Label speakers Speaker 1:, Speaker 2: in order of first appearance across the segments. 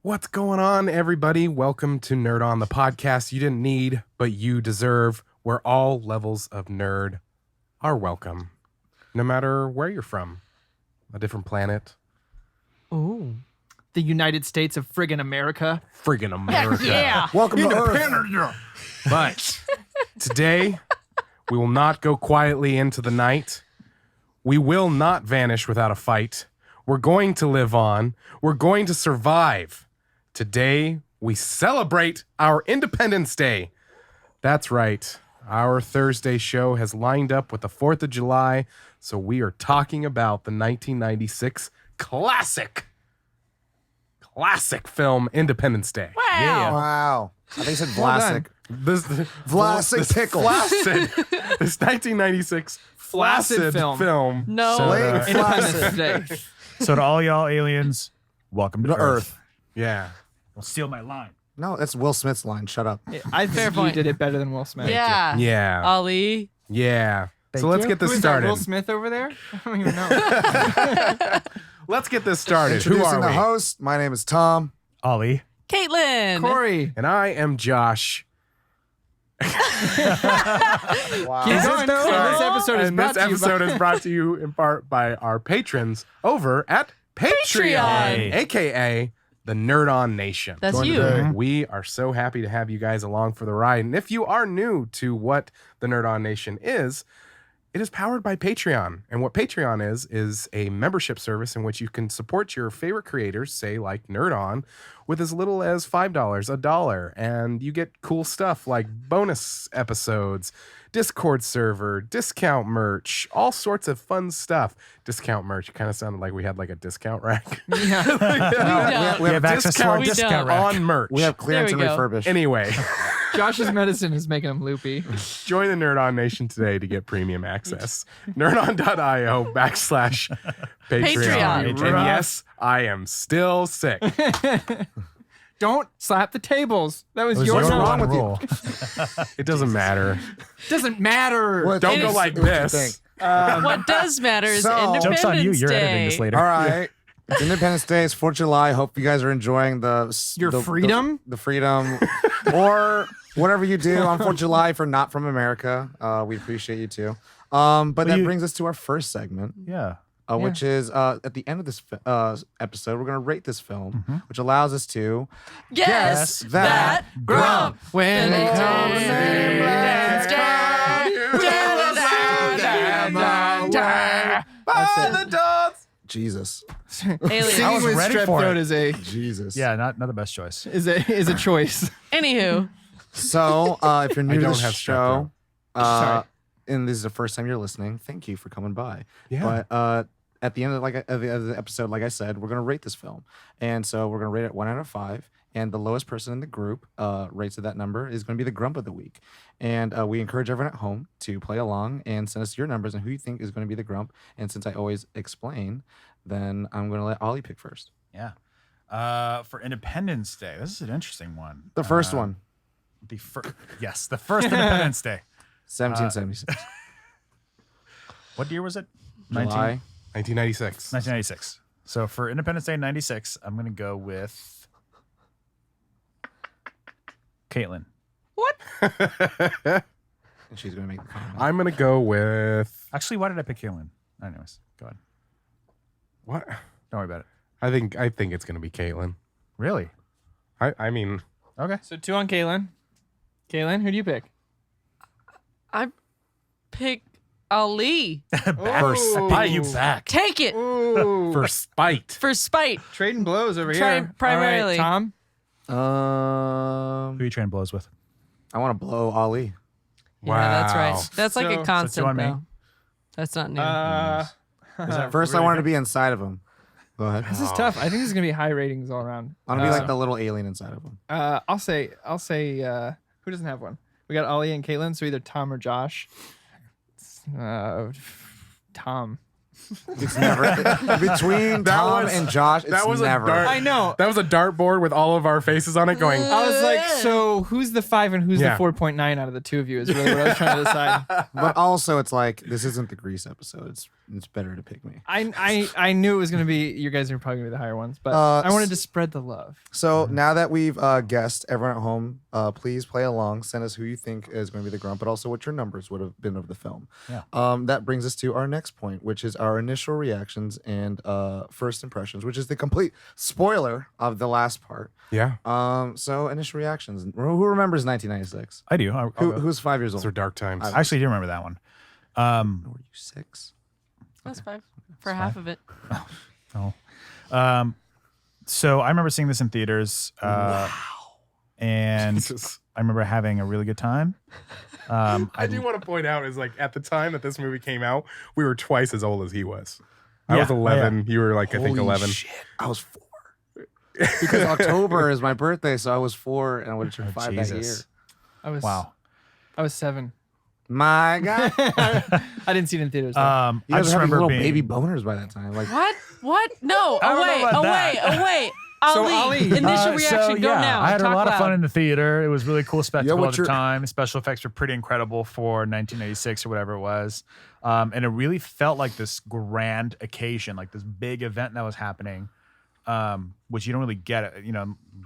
Speaker 1: What's going on, everybody? Welcome to Nerd On, the podcast you didn't need, but you deserve, where all levels of nerd are welcome, no matter where you're from. A different planet.
Speaker 2: Ooh. The United States of friggin' America.
Speaker 1: Friggin' America.
Speaker 2: Yeah.
Speaker 3: Welcome to Earth.
Speaker 1: But today, we will not go quietly into the night. We will not vanish without a fight. We're going to live on. We're going to survive. Today, we celebrate our Independence Day. That's right. Our Thursday show has lined up with the 4th of July, so we are talking about the 1996 classic film Independence Day.
Speaker 3: Wow. I think it said Vlasic.
Speaker 1: This
Speaker 3: pickle.
Speaker 1: Flaccid. This 1996 flaccid film.
Speaker 2: No.
Speaker 3: So,
Speaker 2: Independence Day.
Speaker 4: So to all y'all aliens, welcome to Earth.
Speaker 1: Yeah.
Speaker 4: Don't steal my line.
Speaker 3: No, that's Will Smith's line. Shut up.
Speaker 2: I think you did it better than Will Smith.
Speaker 5: Yeah.
Speaker 1: Yeah.
Speaker 5: Ali.
Speaker 1: Yeah. So let's get this
Speaker 2: Who is
Speaker 1: started.
Speaker 2: that, Will Smith over there? I don't even know.
Speaker 1: Let's get this started. Who
Speaker 3: Introducing
Speaker 1: are
Speaker 3: the
Speaker 1: we?
Speaker 3: host. My name is Tom.
Speaker 4: Ollie.
Speaker 5: Caitlin.
Speaker 2: Corey.
Speaker 1: And I am Josh.
Speaker 3: Wow.
Speaker 2: Keep going.
Speaker 1: Sorry.
Speaker 2: This episode is
Speaker 1: And
Speaker 2: brought
Speaker 1: this
Speaker 2: to you
Speaker 1: episode
Speaker 2: by...
Speaker 1: is brought to you in part by our patrons over at Patreon,
Speaker 5: Patreon.
Speaker 1: aka the Nerd On Nation.
Speaker 5: That's
Speaker 3: Join
Speaker 5: you.
Speaker 3: today.
Speaker 1: We are so happy to have you guys along for the ride. And if you are new to what the Nerd On Nation is, it is powered by Patreon. And what Patreon is a membership service in which you can support your favorite creators, say like Nerd On, with as little as $5, $1. And you get cool stuff like bonus episodes, Discord server, discount merch, all sorts of fun stuff. Discount merch kind of sounded like we had like a discount rack.
Speaker 2: Yeah.
Speaker 5: don't.
Speaker 3: We have
Speaker 4: access to our
Speaker 5: We
Speaker 4: discount
Speaker 5: don't.
Speaker 4: rack.
Speaker 1: on merch.
Speaker 3: We have clearance
Speaker 5: There
Speaker 3: and
Speaker 5: we go.
Speaker 3: refurbished.
Speaker 1: Anyway,
Speaker 2: Josh's medicine is making him loopy.
Speaker 1: join the Nerd On Nation today to get premium access. Nerdon.io /Patreon.
Speaker 5: Patreon.
Speaker 1: And yes, I am still sick.
Speaker 2: Don't slap the tables. That was
Speaker 4: It was
Speaker 2: your
Speaker 4: your
Speaker 2: note.
Speaker 4: one
Speaker 3: with you?
Speaker 4: rule.
Speaker 1: It doesn't matter.
Speaker 2: Doesn't matter.
Speaker 3: What-
Speaker 1: Don't
Speaker 5: It
Speaker 1: go
Speaker 5: is-
Speaker 1: like
Speaker 3: what you
Speaker 1: this.
Speaker 3: think?
Speaker 5: What does matter is
Speaker 3: So-
Speaker 5: Independence
Speaker 4: Joke's on you. You're
Speaker 5: Day.
Speaker 4: editing this later.
Speaker 3: All right. It's Independence Day. It's 4th of July. Hope you guys are enjoying
Speaker 2: Your freedom?
Speaker 3: The freedom. Or whatever you do on 4th of July for not from America. We appreciate you too. But that brings us to our first segment.
Speaker 4: Yeah.
Speaker 3: Which is at the end of this episode, we're going to rate this film, which allows us to
Speaker 5: Guess
Speaker 3: that
Speaker 5: grump.
Speaker 2: When
Speaker 5: it
Speaker 2: it
Speaker 5: comes
Speaker 2: comes
Speaker 1: By the dogs.
Speaker 3: Jesus.
Speaker 5: Alien.
Speaker 4: I
Speaker 2: Singing
Speaker 4: was
Speaker 2: with
Speaker 4: ready
Speaker 2: strep
Speaker 4: for
Speaker 2: throat
Speaker 4: it.
Speaker 3: Jesus.
Speaker 4: Yeah, not the best choice.
Speaker 2: is a choice.
Speaker 5: Anywho,
Speaker 3: So, if you're new
Speaker 1: I
Speaker 3: to
Speaker 1: don't
Speaker 3: the
Speaker 1: have strep
Speaker 3: show,
Speaker 2: Sorry.
Speaker 3: and this is the first time you're listening, thank you for coming by.
Speaker 1: Yeah.
Speaker 3: But at the end of the episode, like I said, we're gonna rate this film, and so we're gonna rate it 1 out of 5. And the lowest person in the group rates of that number is going to be the grump of the week. And we encourage everyone at home to play along and send us your numbers and who you think is going to be the grump. And since I always explain, then I'm going to let Ollie pick first.
Speaker 4: Yeah. For Independence Day, this is an interesting one.
Speaker 3: The first one,
Speaker 4: Yes, the first Independence Day.
Speaker 3: 1776.
Speaker 4: What year was it?
Speaker 3: July.
Speaker 1: 1996.
Speaker 4: 1996. So for Independence Day 96, I'm going to go with Caitlin.
Speaker 5: what?
Speaker 3: And she's going to make the comment.
Speaker 1: I'm going to go with...
Speaker 4: Actually, why did I pick Caitlin? Anyways, go ahead.
Speaker 1: What?
Speaker 4: Don't worry about it.
Speaker 1: I think it's going to be Caitlin.
Speaker 4: Really?
Speaker 1: I mean...
Speaker 4: Okay.
Speaker 2: So 2 on Caitlin. Caitlin, who do you pick?
Speaker 5: I pick Ali.
Speaker 1: For spite.
Speaker 4: You back.
Speaker 5: Take it
Speaker 2: Ooh.
Speaker 1: For spite.
Speaker 5: for spite.
Speaker 2: Trading blows over
Speaker 5: Try-
Speaker 2: here.
Speaker 5: primarily.
Speaker 2: All right, Tom.
Speaker 4: Who are you trading blows with?
Speaker 3: I want to blow Ollie.
Speaker 5: Yeah, that's
Speaker 1: Wow.
Speaker 5: right. That's like
Speaker 2: So-
Speaker 5: a constant,
Speaker 4: on me.
Speaker 5: though. That's not new.
Speaker 3: First, I wanted to be inside of him. Go ahead.
Speaker 2: This is tough. I think this is gonna be high ratings all around.
Speaker 3: I want to be like the little alien inside of him.
Speaker 2: I'll say. Who doesn't have one? We got Ollie and Caitlin, so either Tom or Josh. Tom.
Speaker 3: It's never between Tom and Josh. It's never.
Speaker 2: I know.
Speaker 1: That was a dartboard with all of our faces on it going.
Speaker 2: I was like, so who's the 5 and who's
Speaker 1: Yeah.
Speaker 2: the 4.9 out of the two of you is really what I was trying to decide.
Speaker 3: But also, it's like this isn't the Grease episode. It's better to pick me.
Speaker 2: I knew it was going to be, you guys are probably going to be the higher ones, but I wanted to spread the love.
Speaker 3: So now that we've guessed, everyone at home, please play along. Send us who you think is going to be the grump, but also what your numbers would have been of the film.
Speaker 4: Yeah.
Speaker 3: That brings us to our next point, which is our initial reactions and first impressions, which is the complete spoiler of the last part.
Speaker 1: Yeah.
Speaker 3: So initial reactions. Who remembers 1996?
Speaker 4: I do.
Speaker 3: Who's 5 years
Speaker 1: Those
Speaker 3: old?
Speaker 1: were dark times.
Speaker 4: I actually do remember that one.
Speaker 3: Were you 6?
Speaker 5: That's 5 for half of it.
Speaker 4: So I remember seeing this in theaters. And
Speaker 1: Jesus.
Speaker 4: I remember having a really good time.
Speaker 1: I do want to point out is like at the time that this movie came out, we were twice as old as he was. I was
Speaker 4: Yeah.
Speaker 1: 11. You were like, I think
Speaker 3: Holy
Speaker 1: 11.
Speaker 3: Shit. I was 4. Because October is my birthday, so I was 4 and I would have turned 5 that year.
Speaker 4: Jesus.
Speaker 2: I was 7.
Speaker 3: My God.
Speaker 2: I didn't see it in theaters. Though.
Speaker 4: I
Speaker 3: You guys
Speaker 4: just
Speaker 3: were having
Speaker 4: remember
Speaker 3: little
Speaker 4: being
Speaker 3: baby boners by that time. Like,
Speaker 5: What? No.
Speaker 4: I don't know
Speaker 5: Wait.
Speaker 4: about that.
Speaker 5: Wait.
Speaker 2: So,
Speaker 5: Ali,
Speaker 2: Ali,
Speaker 5: initial reaction. Go now.
Speaker 4: I had a
Speaker 5: Talk
Speaker 4: lot of fun
Speaker 5: loud.
Speaker 4: in the theater. It was really cool spectacle
Speaker 3: what's
Speaker 4: at the
Speaker 3: your-
Speaker 4: time. Special effects were pretty incredible for 1986 or whatever it was. And it really felt like this grand occasion, like this big event that was happening, which you don't really get.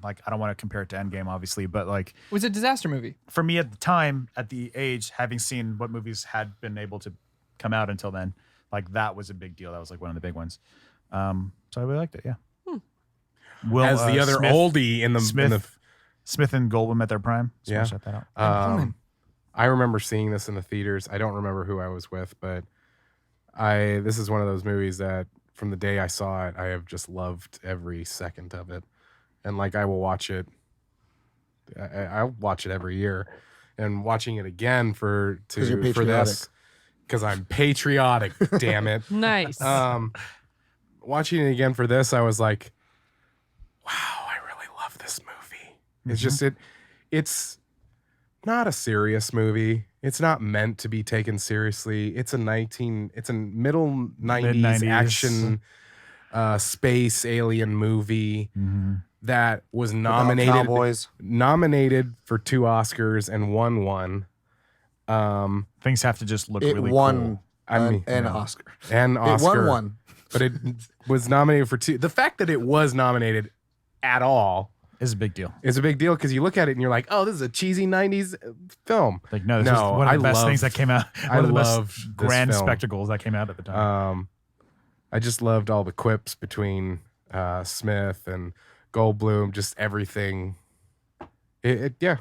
Speaker 4: Like I don't want to compare it to Endgame, obviously, but like
Speaker 2: It was a disaster movie.
Speaker 4: for me at the time, at the age, having seen what movies had been able to come out until then, like that was a big deal. That was like one of the big ones. So I really liked it. Yeah. Will,
Speaker 1: As the other
Speaker 4: Smith,
Speaker 1: oldie in the
Speaker 4: Smith and Goldblum at their prime. Just wanna
Speaker 1: Yeah.
Speaker 4: shout that out.
Speaker 1: I remember seeing this in the theaters. I don't remember who I was with, but this is one of those movies that from the day I saw it, I have just loved every second of it. And like I will watch it. I'll watch it every year. And watching it again for
Speaker 3: you're
Speaker 1: this because I'm patriotic, damn it.
Speaker 5: Nice.
Speaker 1: Watching it again for this, I was like, wow, I really love this movie. It's just it's not a serious movie. It's not meant to be taken seriously. It's a middle 90s
Speaker 4: Mid-90s.
Speaker 1: action space alien movie that was
Speaker 3: Cowboys.
Speaker 1: nominated for 2 Oscars and won one.
Speaker 4: Things have to just look
Speaker 3: It
Speaker 4: really
Speaker 3: won
Speaker 1: I mean,
Speaker 3: an Oscar.
Speaker 1: and Oscar.
Speaker 3: It won one.
Speaker 1: But it was nominated for 2. The fact that it was nominated at all
Speaker 4: cool. Is a big deal.
Speaker 1: is a big deal because you look at it and you're like, oh, this is a cheesy 90s film.
Speaker 4: Like this was one of the best things that came out. One of the best grand spectacles that came out at the time.
Speaker 1: I just loved all the quips between Smith and Goldblum, just everything. Yeah.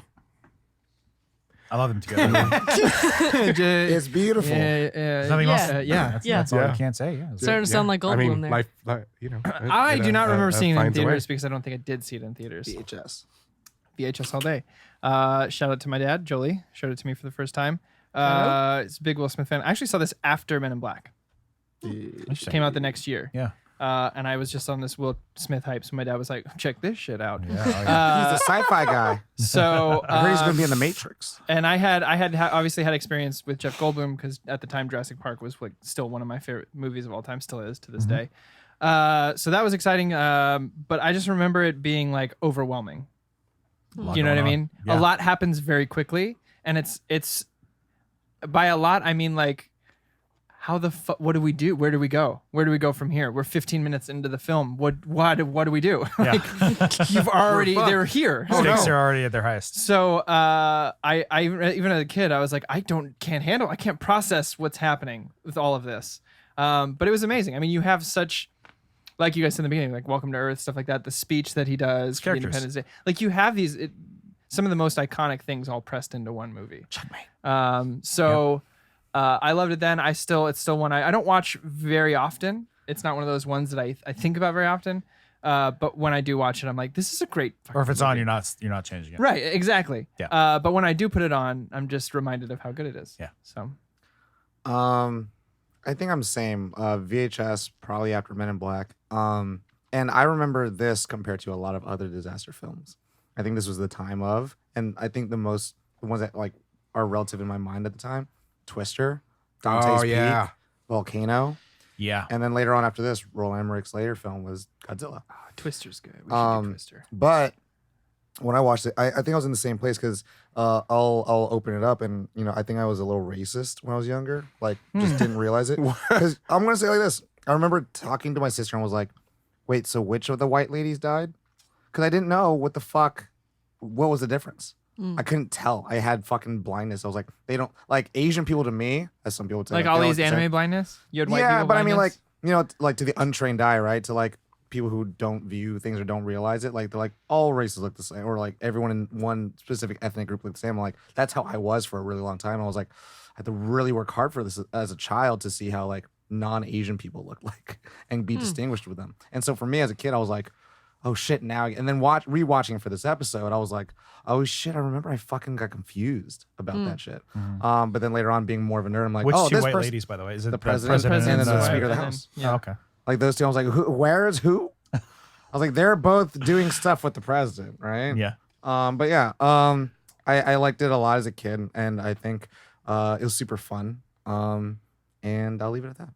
Speaker 4: I love them together.
Speaker 3: It's beautiful.
Speaker 4: There's nothing else.
Speaker 2: Yeah.
Speaker 4: That's all
Speaker 1: Yeah.
Speaker 4: I can't say. Yeah.
Speaker 5: Starting to sound like Goldblum
Speaker 1: I mean,
Speaker 5: there.
Speaker 1: life,
Speaker 2: I do not remember seeing it in
Speaker 1: finds a way.
Speaker 2: theaters because I don't think I did see it in theaters.
Speaker 3: VHS.
Speaker 2: VHS all day. Shout out to my dad, Jolie. Showed it to me for the first time. It's a big Will Smith fan. I actually saw this after Men in Black. Came out the next year.
Speaker 4: Yeah.
Speaker 2: And I was just on this Will Smith hype, so my dad was like, "Check this shit out."
Speaker 4: Yeah.
Speaker 3: He's a sci-fi guy.
Speaker 2: So
Speaker 3: I heard he's going to be in The Matrix.
Speaker 2: and I had obviously had experience with Jeff Goldblum because at the time Jurassic Park was like still one of my favorite movies of all time, still is to this day. So that was exciting. But I just remember it being like overwhelming. You know what I mean?
Speaker 4: Yeah.
Speaker 2: A lot happens very quickly, and it's by a lot I mean like how the what do we do? Where do we go? Where do we go from here? We're 15 minutes into the film. What do we do?
Speaker 4: Yeah.
Speaker 2: Like, you've already they're here.
Speaker 4: Stakes are already at their highest.
Speaker 2: So I even as a kid I was like I can't process what's happening with all of this. But it was amazing. I mean, you have such, like you guys said in the beginning, like Welcome to Earth, stuff like that. The speech that he does for the
Speaker 4: Characters.
Speaker 2: Independence Day, like you have these some of the most iconic things all pressed into one movie.
Speaker 4: Checkmate.
Speaker 2: I loved it then. It's still one I don't watch very often. It's not one of those ones that I think about very often. But when I do watch it, I'm like, this is a great.
Speaker 4: Or if it's on,
Speaker 2: movie.
Speaker 4: you're not changing it.
Speaker 2: Right, exactly.
Speaker 4: Yeah.
Speaker 2: But when I do put it on, I'm just reminded of how good it is.
Speaker 4: Yeah.
Speaker 2: So
Speaker 3: I think I'm the same. VHS, probably after Men in Black. And I remember this compared to a lot of other disaster films. I think this was the time of, and I think the ones that like are relative in my mind at the time, Twister, Dante's Peak, Volcano.
Speaker 4: Yeah.
Speaker 3: And then later on after this, Roland Emmerich's later film was Godzilla.
Speaker 2: Twister's good. We should do Twister.
Speaker 3: But when I watched it, I think I was in the same place because I'll open it up and I think I was a little racist when I was younger, like just didn't realize it. Because I'm gonna say it like this: I remember talking to my sister and was like, "Wait, so which of the white ladies died?" Because I didn't know what was the difference. I couldn't tell. I had fucking blindness. I was like, they don't like Asian people to me, as some people would say.
Speaker 2: Like
Speaker 3: they
Speaker 2: all
Speaker 3: don't
Speaker 2: these
Speaker 3: say-
Speaker 2: anime blindness? You had white
Speaker 3: yeah,
Speaker 2: people
Speaker 3: but I mean, like
Speaker 2: blindness?
Speaker 3: like to the untrained eye, right? To like people who don't view things or don't realize it, like they're like all races look the same, or like everyone in one specific ethnic group look the same. I'm like, that's how I was for a really long time. I was like, I had to really work hard for this as a child to see how like non-Asian people look like and be distinguished with them. And so for me as a kid, I was like, oh shit, now. And then rewatching it for this episode, I was like, oh shit, I remember I fucking got confused about that shit. But then later on, being more of a nerd, I'm like,
Speaker 4: Which
Speaker 3: oh,
Speaker 4: two
Speaker 3: this
Speaker 4: white
Speaker 3: person,
Speaker 4: ladies, by the way? Is it
Speaker 3: the president and then the Speaker of the House.
Speaker 2: Yeah.
Speaker 4: Oh, okay.
Speaker 3: Like those two, I was like, where is who? I was like, they're both doing stuff with the president, right?
Speaker 4: Yeah.
Speaker 3: But yeah, I liked it a lot as a kid, and I think it was super fun. And I'll leave it at that.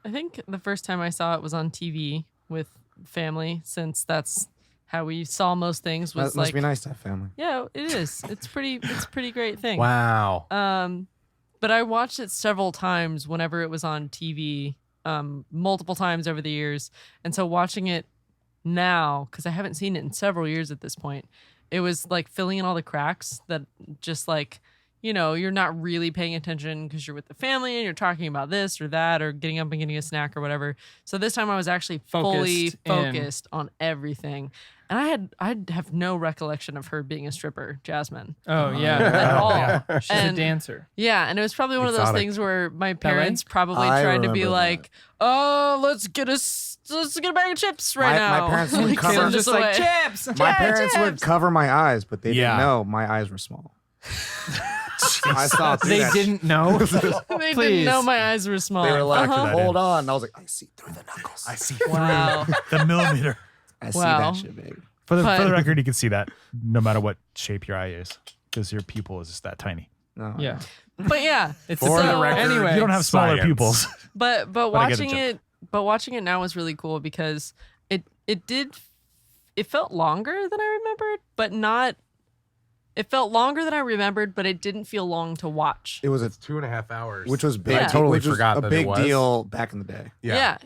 Speaker 5: I think the first time I saw it was on TV with family, since that's how we saw most things. Was
Speaker 3: That must
Speaker 5: like,
Speaker 3: be nice to have family.
Speaker 5: yeah, it is. It's pretty great thing.
Speaker 1: Wow.
Speaker 5: But I watched it several times whenever it was on TV, multiple times over the years. And so watching it now, because I haven't seen it in several years at this point, it was like filling in all the cracks that just like, you're not really paying attention because you're with the family and you're talking about this or that or getting up and getting a snack or whatever. So this time I was actually fully focused on everything. And I'd have no recollection of her being a stripper, Jasmine.
Speaker 2: Oh, yeah.
Speaker 5: At all.
Speaker 2: Yeah. She's
Speaker 5: And-
Speaker 2: a dancer.
Speaker 5: Yeah, and it was probably one of those
Speaker 1: Exotic.
Speaker 5: things where my parents probably
Speaker 3: I
Speaker 5: tried to be
Speaker 3: remember
Speaker 5: like, "Oh, let's get a bag of chips right
Speaker 3: My
Speaker 5: now."
Speaker 3: parents would
Speaker 5: Like,
Speaker 3: cover-
Speaker 5: send
Speaker 2: I'm
Speaker 5: us
Speaker 2: just like,
Speaker 5: away.
Speaker 2: chips!
Speaker 3: My parents would
Speaker 5: chips.
Speaker 3: cover my eyes, but they
Speaker 4: Yeah.
Speaker 3: didn't know my eyes were small. I saw through
Speaker 2: They
Speaker 3: that.
Speaker 2: didn't know.
Speaker 5: They
Speaker 2: Please.
Speaker 5: didn't know my eyes were small.
Speaker 3: They were like,
Speaker 5: Uh-huh.
Speaker 3: hold on. And I was like, I see through the knuckles.
Speaker 4: I see
Speaker 5: Wow.
Speaker 4: the millimeter.
Speaker 3: I see
Speaker 5: Wow.
Speaker 3: that shit, baby.
Speaker 4: For the
Speaker 5: But-
Speaker 4: record, you can see that no matter what shape your eye is, because your pupil is just that tiny.
Speaker 3: No,
Speaker 2: Yeah.
Speaker 5: But yeah,
Speaker 2: It's
Speaker 1: For
Speaker 2: so,
Speaker 1: the record,
Speaker 2: anyway.
Speaker 4: You don't have smaller
Speaker 1: Science.
Speaker 4: pupils.
Speaker 5: but
Speaker 4: I get the
Speaker 5: watching
Speaker 4: joke.
Speaker 5: watching it now was really cool because it felt longer than I remembered, but not. It felt longer than I remembered, but it didn't feel long to watch.
Speaker 3: It was a,
Speaker 1: 2.5 hours.
Speaker 3: which was big.
Speaker 5: I
Speaker 1: totally
Speaker 3: which was
Speaker 1: forgot
Speaker 3: a
Speaker 1: that it
Speaker 3: big
Speaker 1: was.
Speaker 3: deal back in the day.
Speaker 5: Yeah.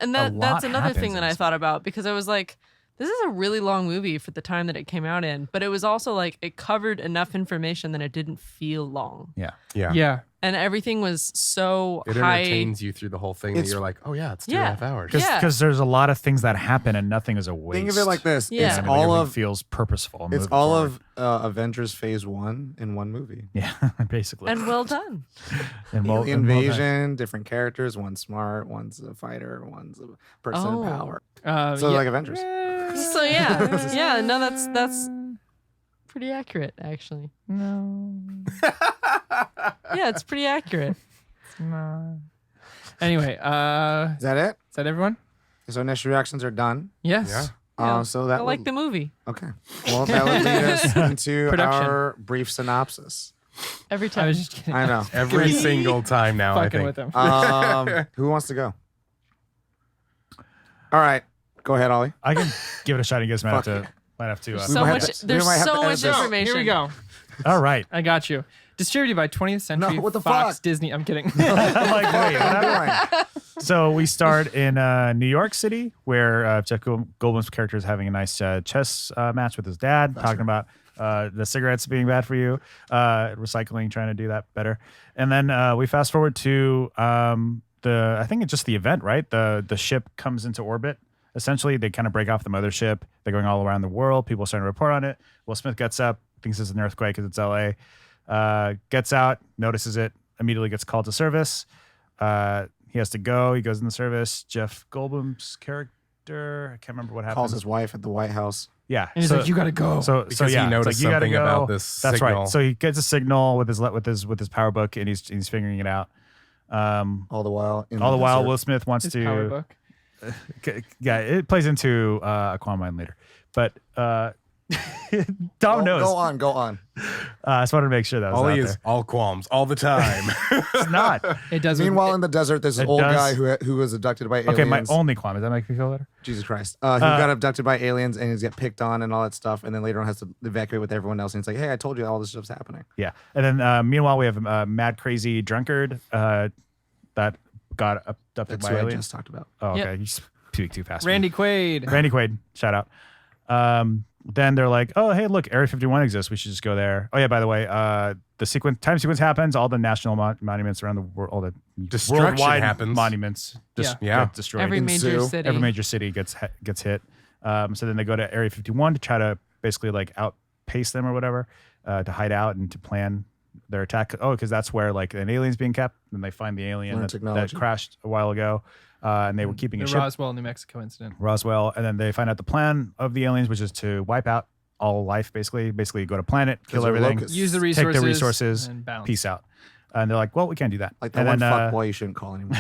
Speaker 5: And
Speaker 4: lot
Speaker 5: that's another
Speaker 4: happens
Speaker 5: thing that
Speaker 4: in
Speaker 5: I
Speaker 4: this
Speaker 5: thought about because I was like, this is a really long movie for the time that it came out in, but it was also like it covered enough information that it didn't feel long.
Speaker 4: Yeah.
Speaker 1: Yeah.
Speaker 2: Yeah.
Speaker 5: And everything was so
Speaker 1: It
Speaker 5: high.
Speaker 1: entertains you through the whole thing that
Speaker 3: It's-
Speaker 1: you're like, oh yeah, it's
Speaker 5: Yeah.
Speaker 1: 2.5 hours.
Speaker 5: Yeah.
Speaker 4: Because there's a lot of things that happen and nothing is a waste.
Speaker 3: Think of it like this.
Speaker 5: Yeah.
Speaker 3: It's
Speaker 4: And
Speaker 3: all
Speaker 4: everything
Speaker 3: of
Speaker 4: feels purposeful.
Speaker 3: it's
Speaker 4: moving
Speaker 3: all
Speaker 4: forward.
Speaker 3: of Avengers Phase 1 in one movie.
Speaker 4: Yeah, basically.
Speaker 5: And well done.
Speaker 4: And
Speaker 3: The
Speaker 4: and
Speaker 3: invasion, different characters. One's smart, one's a fighter, one's a person
Speaker 5: Oh.
Speaker 3: in power.
Speaker 2: yeah.
Speaker 3: So like Avengers.
Speaker 5: So yeah, no, that's pretty accurate actually.
Speaker 2: No.
Speaker 5: Yeah, it's pretty accurate.
Speaker 2: No. Anyway,
Speaker 3: Is that it?
Speaker 2: is that everyone?
Speaker 3: So initial reactions are done.
Speaker 2: Yes.
Speaker 1: Yeah.
Speaker 5: Yeah.
Speaker 3: So that
Speaker 5: I like
Speaker 3: would-
Speaker 5: the movie
Speaker 3: Okay. Well, that would lead us into
Speaker 2: Production.
Speaker 3: our brief synopsis.
Speaker 5: every
Speaker 2: I
Speaker 5: time.
Speaker 2: was just kidding.
Speaker 3: I know.
Speaker 1: Every single time now, I
Speaker 2: Fucking
Speaker 1: think.
Speaker 2: with him.
Speaker 3: Who wants to go? All right. Go ahead, Ollie.
Speaker 4: I can give it a shot. You guys might have
Speaker 3: Fuck
Speaker 4: to. Might have to.
Speaker 3: We
Speaker 5: so
Speaker 3: might
Speaker 5: much.
Speaker 3: have to- we
Speaker 5: There's
Speaker 3: might have
Speaker 5: so
Speaker 3: to edit
Speaker 5: much
Speaker 3: this.
Speaker 5: information.
Speaker 2: Here we go.
Speaker 4: All right.
Speaker 2: I got you. Distributed by 20th Century
Speaker 3: No, what the
Speaker 2: Fox
Speaker 3: fuck?
Speaker 2: Disney. I'm kidding.
Speaker 4: I'm like, wait, what happened?
Speaker 3: What are you doing?
Speaker 4: So we start in New York City, where Jeff Goldblum's character is having a nice chess match with his dad, talking about the cigarettes being bad for you, recycling, trying to do that better. And then we fast forward to I think it's just the event, right? The ship comes into orbit. Essentially, they kind of break off the mothership. They're going all around the world. People are starting to report on it. Will Smith gets up, thinks it's an earthquake because it's L.A., gets out, notices it, immediately gets called to service. He has to go. He goes in the service. Jeff Goldblum's character, I can't remember what happens.
Speaker 3: Calls his wife at the White House.
Speaker 4: Yeah.
Speaker 2: And he's like, you got to go.
Speaker 4: So
Speaker 1: Because
Speaker 4: yeah,
Speaker 1: he
Speaker 4: it's
Speaker 1: noticed
Speaker 4: like, you gotta
Speaker 1: something
Speaker 4: go.
Speaker 1: about this
Speaker 4: That's
Speaker 1: signal.
Speaker 4: right. So he gets a signal with his power book, and he's figuring it out.
Speaker 3: All the while. In
Speaker 4: All the while,
Speaker 3: desert.
Speaker 4: Will Smith wants
Speaker 2: His
Speaker 4: to.
Speaker 2: power book.
Speaker 4: Yeah, it plays into Aquaman later, but Tom knows.
Speaker 3: Go on.
Speaker 4: I just wanted to make sure that was
Speaker 1: All
Speaker 4: out
Speaker 1: he
Speaker 4: there.
Speaker 1: is, all qualms, all the time.
Speaker 4: It's not.
Speaker 2: It does.
Speaker 3: Meanwhile, in the desert, there's an
Speaker 4: It
Speaker 3: old
Speaker 4: does-
Speaker 3: guy who was abducted by aliens.
Speaker 4: Okay, my only qualm. Does that make me feel better?
Speaker 3: Jesus Christ. Who got abducted by aliens and he's get picked on and all that stuff, and then later on has to evacuate with everyone else. And it's like, hey, I told you all this stuff's happening.
Speaker 4: Yeah. And then meanwhile, we have a mad crazy drunkard that got abducted
Speaker 3: That's
Speaker 4: by
Speaker 3: what I
Speaker 4: aliens.
Speaker 3: just talked about.
Speaker 4: Oh, okay.
Speaker 5: Yep.
Speaker 4: You speak too fast.
Speaker 2: Randy Quaid.
Speaker 4: Randy Quaid. Shout out. Then they're like, oh, hey, look, Area 51 exists. We should just go there. Oh, yeah, by the way, the time sequence happens. All the national monuments around the world, all the
Speaker 1: Destruction
Speaker 4: worldwide
Speaker 1: happens.
Speaker 4: monuments
Speaker 1: Yeah.
Speaker 4: get destroyed.
Speaker 5: Every major
Speaker 3: Ensue.
Speaker 5: city.
Speaker 4: Every major city gets hit. So then they go to Area 51 to try to basically like outpace them or whatever, to hide out and to plan their attack. Oh, because that's where like an alien's being kept. And they find the alien
Speaker 3: Learn
Speaker 4: that
Speaker 3: technology.
Speaker 4: crashed a while ago. And they were keeping
Speaker 2: The
Speaker 4: a ship.
Speaker 2: Roswell, New Mexico incident.
Speaker 4: Roswell, and then they find out the plan of the aliens, which is to wipe out all life, basically go to planet, kill
Speaker 3: they're
Speaker 4: everything,
Speaker 3: locusts.
Speaker 2: Use the
Speaker 4: take
Speaker 2: resources.
Speaker 4: the resources,
Speaker 2: and bounce.
Speaker 4: peace out. And they're like, well, we can't do that.
Speaker 3: Like that
Speaker 4: and
Speaker 3: one
Speaker 4: then,
Speaker 3: fuck boy you shouldn't call anymore.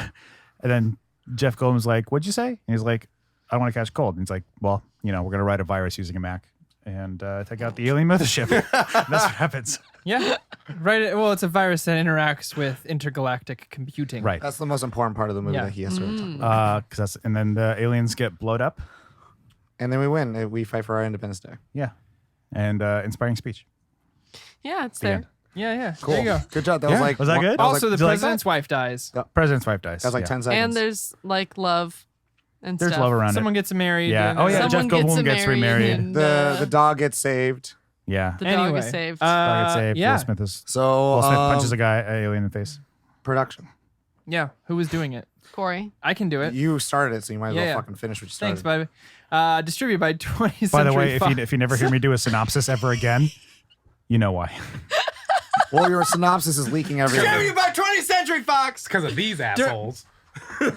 Speaker 4: and then Jeff Goldblum's like, what'd you say? And he's like, I want to catch cold. And he's like, well, we're going to write a virus using a Mac and take out the alien mothership. That's what happens.
Speaker 2: Yeah. Right. Well, it's a virus that interacts with intergalactic computing.
Speaker 4: Right.
Speaker 3: That's the most important part of the movie
Speaker 2: Yeah.
Speaker 3: that he has to talk about.
Speaker 4: And then the aliens get blowed up.
Speaker 3: And then we win. We fight for our Independence Day.
Speaker 4: Yeah. And inspiring speech.
Speaker 5: Yeah, it's
Speaker 4: The
Speaker 5: there.
Speaker 4: end.
Speaker 2: Yeah.
Speaker 3: Cool.
Speaker 2: There you go.
Speaker 3: Good job. That
Speaker 1: Yeah.
Speaker 3: was like
Speaker 4: Was that good?
Speaker 2: Also, the
Speaker 4: did you like
Speaker 2: president's wife dies.
Speaker 4: President's wife dies.
Speaker 3: That was like
Speaker 4: Yeah.
Speaker 3: 10 seconds.
Speaker 5: And there's like love and
Speaker 4: There's
Speaker 5: stuff.
Speaker 4: love around
Speaker 2: Someone gets married.
Speaker 4: Yeah.
Speaker 2: and
Speaker 4: Oh, yeah.
Speaker 2: then-
Speaker 4: Jeff
Speaker 5: Someone
Speaker 4: Goldblum gets
Speaker 5: married
Speaker 4: remarried.
Speaker 5: and,
Speaker 3: the dog gets saved.
Speaker 4: it. Yeah.
Speaker 5: the dog
Speaker 2: Anyway,
Speaker 5: is saved.
Speaker 4: Dog gets saved.
Speaker 2: Yeah.
Speaker 4: Will Smith is.
Speaker 3: So
Speaker 4: Will Smith punches a guy, alien in the face.
Speaker 3: production.
Speaker 2: Yeah. Who was doing it?
Speaker 5: Corey.
Speaker 2: I can do it.
Speaker 3: You started it, so you might as well
Speaker 2: Yeah.
Speaker 3: fucking finish what you started.
Speaker 2: Thanks, baby. Distributed by 20th
Speaker 4: By the
Speaker 2: Century
Speaker 4: way,
Speaker 2: Fox.
Speaker 4: if you never hear me do a synopsis ever again, you know why.
Speaker 3: Well, your synopsis is leaking everywhere.
Speaker 1: Distributed by 20th Century Fox because of these assholes.
Speaker 2: All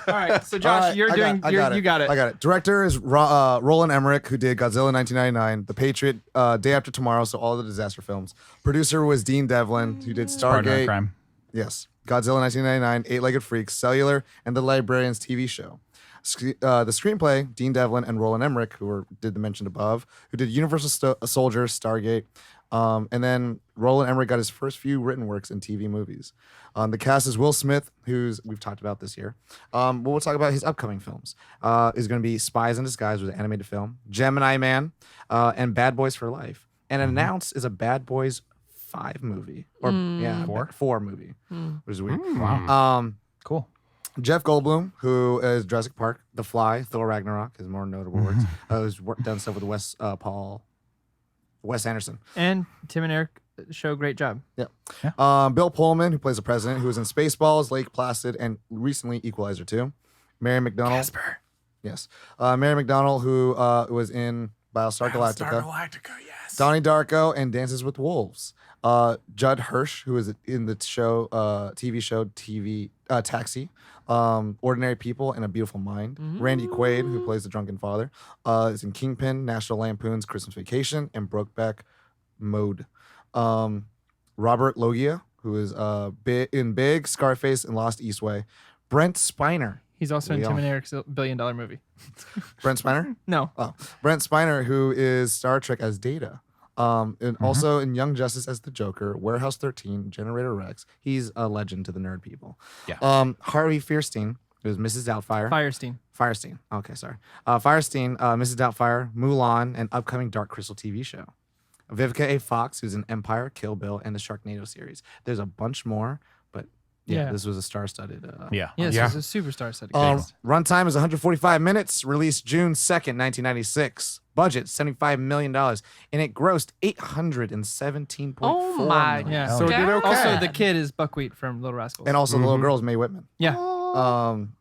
Speaker 2: right. So, Josh,
Speaker 3: All right,
Speaker 2: you're
Speaker 3: I
Speaker 2: doing.
Speaker 3: got
Speaker 2: You got it.
Speaker 3: I got it. Director is Roland Emmerich, who did Godzilla 1999, The Patriot, Day After Tomorrow, so all the disaster films. Producer was Dean Devlin, who did
Speaker 4: Partner in
Speaker 3: Stargate.
Speaker 4: crime.
Speaker 3: Yes. Godzilla 1999, Eight-Legged Freaks, Cellular, and The Librarians TV show. The screenplay, Dean Devlin and Roland Emmerich, did the mentioned above, who did Universal Soldier, Stargate. And then Roland Emmerich got his first few written works in TV movies. The cast is Will Smith, we've talked about this year. We'll talk about his upcoming films. Is going to be Spies in Disguise, which is an animated film, Gemini Man, and Bad Boys for Life. And announced is a Bad Boys 5 movie. Or, yeah, 4 movie, which is weird.
Speaker 4: Wow. Cool.
Speaker 3: Jeff Goldblum, who is Jurassic Park, The Fly, Thor Ragnarok, his more notable works. Has done stuff with Wes Anderson.
Speaker 2: And Tim and Eric show great job.
Speaker 3: Bill Pullman, who plays the president, who was in Spaceballs, Lake Placid, and recently Equalizer 2. Mary McDonnell.
Speaker 1: Casper.
Speaker 3: Yes. Mary McDonnell, who was in Battlestar Galactica.
Speaker 1: Yes.
Speaker 3: Donnie Darko and Dances with Wolves. Judd Hirsch, who is in the show, TV show Taxi, Ordinary People, and A Beautiful Mind. Randy Quaid, who plays the drunken father, is in Kingpin, National Lampoon's Christmas Vacation, and Brokeback Mode. Robert Loggia, who is in Big, Scarface, and Lost Eastway. Brent Spiner.
Speaker 2: He's also in
Speaker 3: We
Speaker 2: Tim
Speaker 3: all-
Speaker 2: and Eric's $1 billion movie.
Speaker 3: Brent Spiner?
Speaker 2: No.
Speaker 3: Oh, Brent Spiner, who is Star Trek as Data. And also in Young Justice as the Joker, Warehouse 13, Generator Rex. He's a legend to the nerd people.
Speaker 4: Yeah.
Speaker 3: Harvey Fierstein, who's Mrs. Doubtfire.
Speaker 2: Firestein.
Speaker 3: Okay, sorry. Firestein, Mrs. Doubtfire, Mulan, and upcoming Dark Crystal TV show. Vivica A. Fox, who's in Empire, Kill Bill, and the Sharknado series. There's a bunch more, but yeah. This was a star-studded.
Speaker 4: Yeah.
Speaker 2: Yes,
Speaker 1: Yeah.
Speaker 2: he's a superstar study.
Speaker 3: Runtime is 145 minutes. Released June 2nd, 1996. Budget $75 million, and it grossed $817.4
Speaker 5: Oh my
Speaker 3: million.
Speaker 2: Yeah.
Speaker 4: Hell
Speaker 2: So
Speaker 4: yeah.
Speaker 2: Also, the kid is Buckwheat from Little Rascals.
Speaker 3: And also the little girl is Mae Whitman.
Speaker 2: yeah.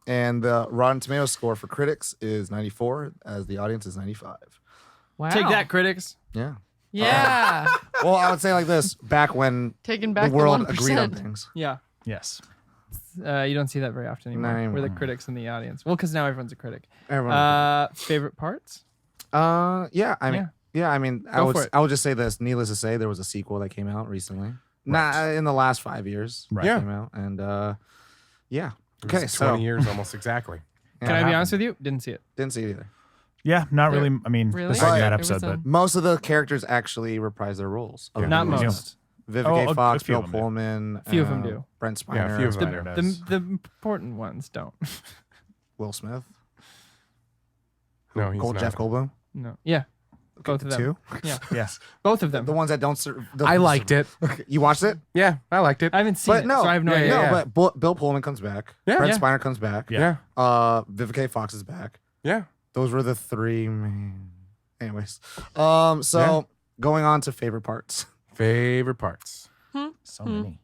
Speaker 3: And the Rotten Tomatoes score for critics is 94, as the audience is 95.
Speaker 5: Wow.
Speaker 2: Take that, critics.
Speaker 3: Yeah.
Speaker 5: Yeah.
Speaker 3: Well, I would say like this: back when
Speaker 5: Taking back
Speaker 3: the world
Speaker 5: 1%.
Speaker 3: agreed on things.
Speaker 2: Yeah.
Speaker 4: Yes.
Speaker 2: You don't see that very often anymore.
Speaker 3: Not anymore.
Speaker 2: We're the critics in the audience. Well, because now everyone's a critic.
Speaker 3: Everyone.
Speaker 2: Favorite parts?
Speaker 3: Yeah. I mean, I
Speaker 2: Go
Speaker 3: would.
Speaker 2: for it.
Speaker 3: I would just say this. Needless to say, there was a sequel that came out recently. Not in the last 5 years.
Speaker 4: Right.
Speaker 3: Came out, and yeah.
Speaker 1: Okay,
Speaker 3: Okay,
Speaker 1: 20
Speaker 3: so
Speaker 1: years almost exactly.
Speaker 2: Can I be honest with you? Didn't see it.
Speaker 3: Didn't see it either.
Speaker 4: Yeah, not really. I mean,
Speaker 5: Really?
Speaker 4: besides that
Speaker 5: It
Speaker 4: episode,
Speaker 5: was,
Speaker 4: but
Speaker 3: Most of the characters actually reprise their roles.
Speaker 1: Yeah.
Speaker 2: Not
Speaker 3: Will Smith.
Speaker 2: most.
Speaker 3: Vivica
Speaker 4: Oh, a
Speaker 3: Fox,
Speaker 4: few
Speaker 3: Bill
Speaker 4: of them do.
Speaker 3: Pullman,
Speaker 2: Few of them do.
Speaker 3: Brent
Speaker 1: Yeah, a
Speaker 3: Spiner,
Speaker 1: few of them
Speaker 4: Spiner
Speaker 1: do.
Speaker 4: does.
Speaker 2: The important ones don't.
Speaker 3: Will Smith,
Speaker 1: No, he's not.
Speaker 3: Jeff Goldblum.
Speaker 2: No. Yeah. Both of them.
Speaker 3: Two.
Speaker 2: Yeah.
Speaker 4: yeah.
Speaker 2: Both of them.
Speaker 3: The ones that don't serve.
Speaker 1: I liked it.
Speaker 3: You watched it?
Speaker 1: Yeah, I liked it.
Speaker 2: I haven't seen
Speaker 3: But
Speaker 2: it,
Speaker 3: no,
Speaker 2: so I have no
Speaker 1: Yeah,
Speaker 2: idea.
Speaker 3: No,
Speaker 1: yeah.
Speaker 3: but Bill Pullman comes back.
Speaker 1: Yeah.
Speaker 3: Brent
Speaker 2: Yeah.
Speaker 3: Spiner comes back.
Speaker 4: Yeah.
Speaker 3: Vivica Fox is back.
Speaker 1: Yeah.
Speaker 3: Those were the three main. Anyways, so going on to favorite parts.
Speaker 1: Favorite parts.
Speaker 4: So many.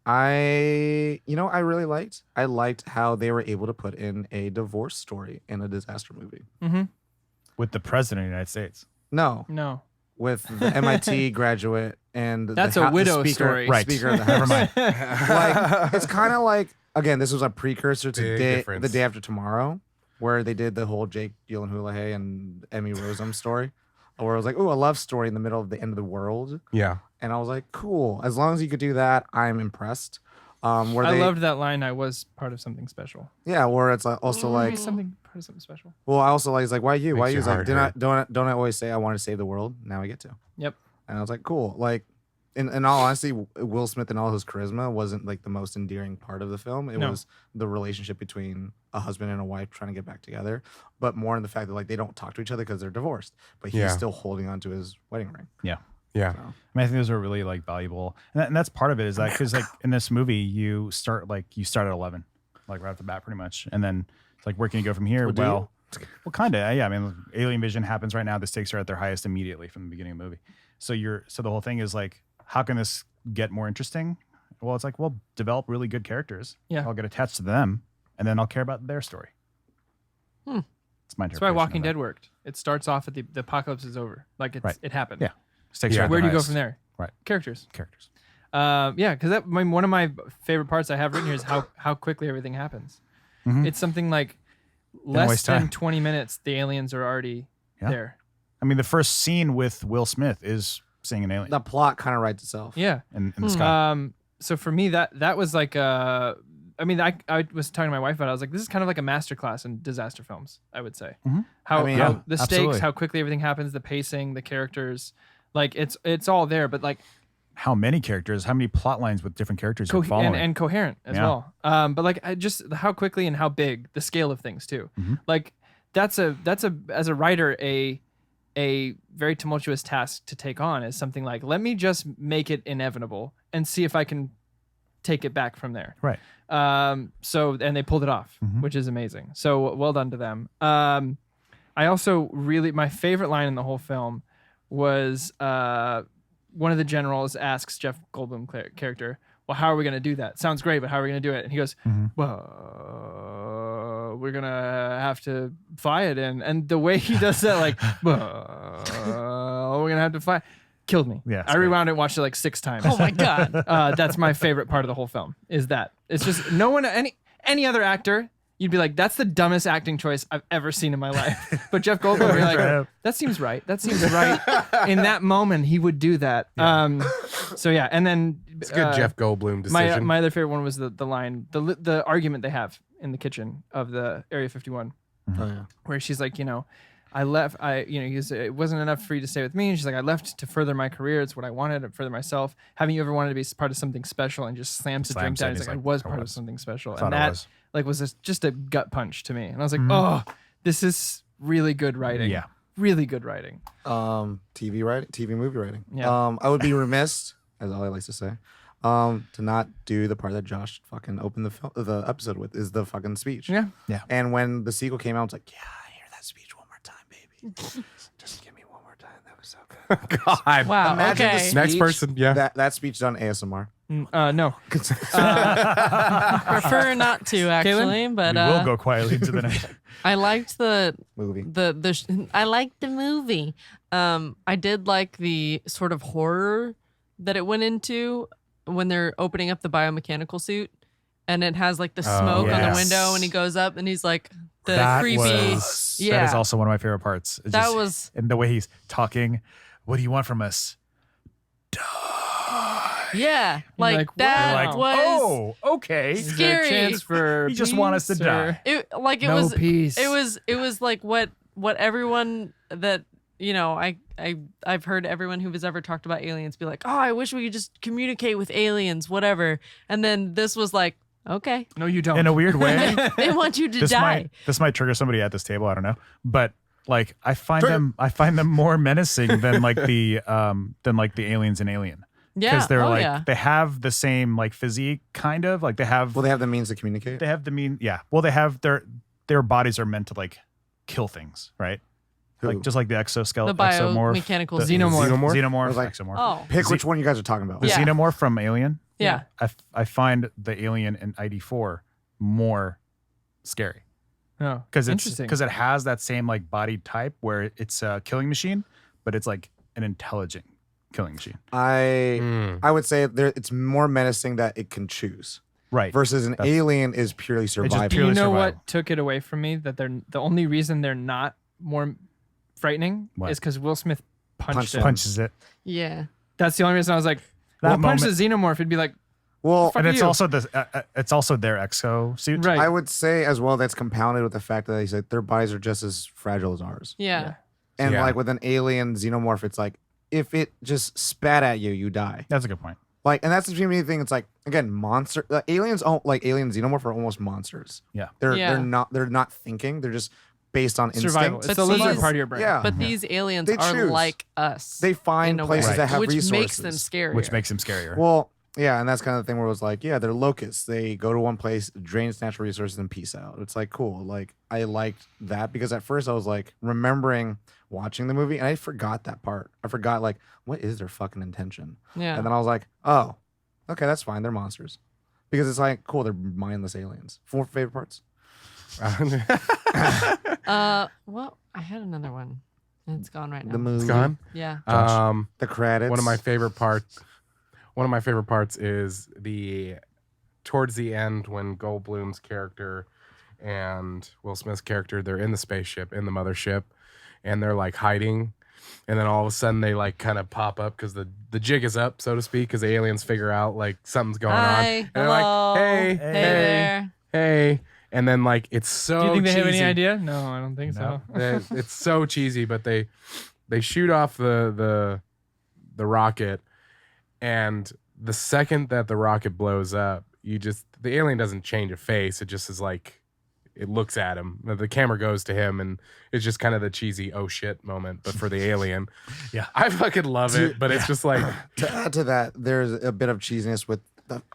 Speaker 3: I really liked. I liked how they were able to put in a divorce story in a disaster movie.
Speaker 2: Mm-hmm.
Speaker 4: With the president of the United States.
Speaker 3: No,
Speaker 2: No.
Speaker 3: with the MIT graduate and
Speaker 2: That's
Speaker 3: the
Speaker 2: a widow
Speaker 3: speaker,
Speaker 2: story.
Speaker 4: Right.
Speaker 3: Speaker of the
Speaker 4: Never
Speaker 3: House.
Speaker 4: mind.
Speaker 3: Like it's kind of like again, this was a precursor to
Speaker 1: Big difference.
Speaker 3: the day after tomorrow, where they did the whole Jake Gyllenhaal and Emmy Rossum story, where it was like, "Ooh, a love story in the middle of the end of the world,"
Speaker 1: Yeah.
Speaker 3: and I was like, "Cool, as long as you could do that, I'm impressed." Where
Speaker 2: I
Speaker 3: they,
Speaker 2: loved that line. I was part of something special.
Speaker 3: yeah, where it's also like,
Speaker 2: Something part of something special.
Speaker 3: well, I also like, he's like, "Why you? Why
Speaker 1: Makes
Speaker 3: you?" He's
Speaker 1: your
Speaker 3: like,
Speaker 1: heart
Speaker 3: don't I always say I want to save the world? Now I get to.
Speaker 2: Yep.
Speaker 3: And I was like, cool. Like, in all honesty, Will Smith and all his charisma wasn't like the most endearing part of the film. It
Speaker 2: No.
Speaker 3: was the relationship between a husband and a wife trying to get back together, but more in the fact that like they don't talk to each other because they're divorced, but he's
Speaker 1: Yeah.
Speaker 3: still holding on to his wedding ring.
Speaker 1: Yeah.
Speaker 4: I mean, I think those are really like valuable, and that's part of it is that because like in this movie you start at 11, like right off the bat, pretty much, and then it's like where can you go from here?
Speaker 3: Well, do you?
Speaker 4: Well, kind of, yeah. I mean, alien vision happens right now. The stakes are at their highest immediately from the beginning of the movie. So the whole thing is like, how can this get more interesting? Well, it's like, well, develop really good characters.
Speaker 2: Yeah.
Speaker 4: I'll get attached to them, and then I'll care about their story. It's my
Speaker 2: That's why
Speaker 4: interpretation
Speaker 2: Walking
Speaker 4: of that.
Speaker 2: Dead worked. It starts off at the apocalypse is over. Like
Speaker 4: Right.
Speaker 2: it happened.
Speaker 4: Yeah. Stakes
Speaker 1: Yeah.
Speaker 4: are at
Speaker 2: Where do
Speaker 4: their
Speaker 2: you go
Speaker 4: highest.
Speaker 2: from there?
Speaker 4: Right.
Speaker 2: Characters.
Speaker 4: Characters.
Speaker 2: Yeah, because one of my favorite parts I have written here is how quickly everything happens.
Speaker 4: Mhm.
Speaker 2: It's something like
Speaker 4: Didn't
Speaker 2: less
Speaker 4: waste
Speaker 2: than
Speaker 4: time.
Speaker 2: 20 minutes. The aliens are already
Speaker 4: Yeah.
Speaker 2: there.
Speaker 4: I mean, the first scene with Will Smith is seeing an alien
Speaker 3: The plot kind of writes itself.
Speaker 2: Yeah.
Speaker 4: in the sky.
Speaker 2: So for me, that was like I mean, I was talking to my wife about it. I was like, this is kind of like a masterclass in disaster films, I would say.
Speaker 4: Mhm.
Speaker 2: How,
Speaker 3: I mean,
Speaker 2: how
Speaker 3: yeah,
Speaker 2: the stakes,
Speaker 4: absolutely.
Speaker 2: how quickly everything happens, the pacing, the characters, like it's all there, but like
Speaker 4: How many characters? How many plot lines with different characters you're following?
Speaker 2: and coherent as
Speaker 4: Yeah.
Speaker 2: well. But like just how quickly and how big the scale of things too.
Speaker 4: Mhm.
Speaker 2: Like that's a as a writer a very tumultuous task to take on is something like, let me just make it inevitable and see if I can take it back from there.
Speaker 4: Right.
Speaker 2: So and they pulled it off,
Speaker 4: Mhm.
Speaker 2: which is amazing. So well done to them. I also my favorite line in the whole film was one of the generals asks Jeff Goldblum character, well, how are we going to do that? Sounds great, but how are we going to do it? And he goes,
Speaker 4: Mhm.
Speaker 2: well, we're going to have to fly it in. And the way he does that, like, we're going to have to fly, killed me.
Speaker 4: Yeah, it's
Speaker 2: I
Speaker 4: great.
Speaker 2: rewound it and watched it like 6 times.
Speaker 5: Oh my god.
Speaker 2: That's my favorite part of the whole film is that. It's just no one, any other actor, you'd be like, that's the dumbest acting choice I've ever seen in my life. But Jeff Goldblum, you're like, that seems right. That seems right. In that moment, he would do that. So yeah, and then
Speaker 1: It's a good Jeff Goldblum decision.
Speaker 2: my other favorite one was the line, the argument they have in the kitchen of the Area 51,
Speaker 3: Oh, yeah.
Speaker 2: where she's like, I left. It wasn't enough for you to stay with me. And she's like, I left to further my career. It's what I wanted to further myself. Haven't you ever wanted to be part of something special? And just slams the drink
Speaker 4: Slams
Speaker 2: down.
Speaker 4: it.
Speaker 2: He's
Speaker 4: He's
Speaker 2: like, I
Speaker 4: like,
Speaker 2: was
Speaker 4: I
Speaker 2: part of
Speaker 4: was.
Speaker 2: something special.
Speaker 4: Thought
Speaker 2: And
Speaker 4: it
Speaker 2: that
Speaker 4: was.
Speaker 2: like was just a gut punch to me. And I was like,
Speaker 4: Mhm.
Speaker 2: oh, this is really good writing.
Speaker 4: Yeah.
Speaker 2: Really good writing.
Speaker 3: TV writing, TV movie writing.
Speaker 2: Yeah.
Speaker 3: I would be remiss, as Ollie likes to say, to not do the part that Josh fucking opened the episode with is the fucking speech.
Speaker 2: Yeah.
Speaker 3: And when the sequel came out, it's like, yeah, hear that speech one more time, baby. Just give me one more time. That was so good.
Speaker 1: God.
Speaker 5: Wow.
Speaker 3: Imagine the
Speaker 5: Okay.
Speaker 3: speech-
Speaker 1: Next person, yeah.
Speaker 3: That speech done ASMR.
Speaker 2: No.
Speaker 5: Prefer not to actually, but
Speaker 4: we will go quietly into the night.
Speaker 5: I liked
Speaker 3: Movie.
Speaker 5: I liked the movie. I did like the sort of horror that it went into when they're opening up the biomechanical suit, and it has like the smoke on the
Speaker 4: yes.
Speaker 5: window, and he goes up and he's like the
Speaker 4: That
Speaker 5: creepy.
Speaker 4: was- That is
Speaker 5: Yeah.
Speaker 4: also one of my favorite parts. It's
Speaker 5: That
Speaker 4: just-
Speaker 5: was
Speaker 4: and the way he's talking. What do you want from us? Die.
Speaker 5: Yeah,
Speaker 2: You're
Speaker 5: like
Speaker 2: like,
Speaker 5: that
Speaker 2: wow.
Speaker 4: Like,
Speaker 5: was
Speaker 4: oh, okay.
Speaker 2: Is there a
Speaker 5: scary.
Speaker 2: chance for
Speaker 4: You just want us to
Speaker 2: peace,
Speaker 4: die.
Speaker 2: or-
Speaker 5: it. Like it
Speaker 2: No
Speaker 5: was.
Speaker 2: peace.
Speaker 5: It was like what everyone that I've heard everyone who has ever talked about aliens be like, oh, I wish we could just communicate with aliens, whatever. And then this was like, okay,
Speaker 2: No, you don't.
Speaker 4: In a weird way,
Speaker 5: they want you to
Speaker 4: this
Speaker 5: die.
Speaker 4: might trigger somebody at this table. I don't know, but like I find them more menacing than like the aliens in Alien.
Speaker 5: Yeah,
Speaker 4: Because they're
Speaker 5: oh,
Speaker 4: like
Speaker 5: yeah.
Speaker 4: they have the same like physique, kind of like they have
Speaker 3: Well, they have the means to communicate.
Speaker 4: they have the mean yeah. Well, they have their bodies are meant to like kill things, right?
Speaker 3: Who?
Speaker 4: Like just like the exoskeleton,
Speaker 5: The
Speaker 4: exomorph,
Speaker 5: biomechanical
Speaker 4: the
Speaker 2: xenomorph.
Speaker 4: xenomorph,
Speaker 3: I was like,
Speaker 4: exomorph.
Speaker 5: Oh,
Speaker 3: Pick which one you guys are talking about.
Speaker 4: The
Speaker 5: Yeah.
Speaker 4: xenomorph from Alien.
Speaker 5: yeah.
Speaker 4: I find the alien in ID4 more scary
Speaker 2: Oh,
Speaker 4: because
Speaker 2: interesting.
Speaker 4: it has that same like body type where it's a killing machine, but it's like an intelligent killing machine.
Speaker 3: I would say it's more menacing that it can choose
Speaker 4: Right.
Speaker 3: versus an
Speaker 4: That's-
Speaker 3: alien is purely survival.
Speaker 2: Do you
Speaker 4: purely
Speaker 2: know
Speaker 4: survival.
Speaker 2: what took it away from me? That they're the only reason they're not more frightening
Speaker 4: What?
Speaker 2: is because Will Smith punched
Speaker 3: Punched
Speaker 2: him.
Speaker 3: him.
Speaker 4: Punches it.
Speaker 5: Yeah.
Speaker 2: That's the only reason I was like,
Speaker 4: That
Speaker 2: well, punch the
Speaker 4: moment-
Speaker 2: xenomorph. It'd be like,
Speaker 3: Well,
Speaker 2: Fuck
Speaker 4: And it's
Speaker 2: you.
Speaker 4: also it's also their exo suit.
Speaker 2: right.
Speaker 3: I would say as well that's compounded with the fact that they said their bodies are just as fragile as ours.
Speaker 5: Yeah.
Speaker 3: And
Speaker 1: Yeah.
Speaker 3: like with an alien xenomorph, it's like if it just spat at you, you die.
Speaker 4: That's a good point.
Speaker 3: Like, and that's the main thing. It's like again, monster aliens. Like alien xenomorph are almost monsters.
Speaker 4: Yeah.
Speaker 5: Yeah.
Speaker 3: They're not thinking. They're just based on
Speaker 2: survival.
Speaker 3: instinct.
Speaker 2: It's
Speaker 5: But
Speaker 2: the lizard
Speaker 5: these-
Speaker 2: part of your brain.
Speaker 3: Yeah.
Speaker 5: But these aliens
Speaker 3: They
Speaker 5: are
Speaker 3: choose.
Speaker 5: like us.
Speaker 3: They find
Speaker 5: in a
Speaker 3: places
Speaker 5: way,
Speaker 3: that have
Speaker 5: which
Speaker 3: resources,
Speaker 5: makes them scarier.
Speaker 4: Which makes him scarier.
Speaker 3: Well, yeah, and that's kind of the thing where it was like, yeah, they're locusts. They go to one place, drain its natural resources, and peace out. It's like cool. Like I liked that because at first I was like remembering watching the movie and I forgot that part. I forgot like what is their fucking intention,
Speaker 5: Yeah.
Speaker 3: and then I was like, oh, okay, that's fine. They're monsters because it's like cool. They're mindless aliens. 4 favorite parts.
Speaker 5: Well, I had another one. And it's gone right now.
Speaker 3: The movie,
Speaker 1: It's gone.
Speaker 5: Yeah.
Speaker 3: the credits.
Speaker 1: One of my favorite parts. One of my favorite parts is towards the end when Goldblum's character and Will Smith's character, they're in the spaceship, in the mothership, and they're like hiding. And then all of a sudden they like kind of pop up because the jig is up, so to speak, because the aliens figure out like something's going on.
Speaker 5: Hi.
Speaker 1: And they're
Speaker 5: Hello.
Speaker 1: like, hey,
Speaker 5: Hey there.
Speaker 1: hey. And then like it's so
Speaker 2: Do you think they have
Speaker 1: cheesy.
Speaker 2: any idea? No, I don't think so.
Speaker 1: It's so cheesy, but they shoot off the rocket, and the second that the rocket blows up, the alien doesn't change a face. It just is like it looks at him. The camera goes to him, and it's just kind of the cheesy oh shit moment, but for the alien.
Speaker 4: Yeah.
Speaker 1: I fucking love it, but it's just like
Speaker 3: To add to that, there's a bit of cheesiness with.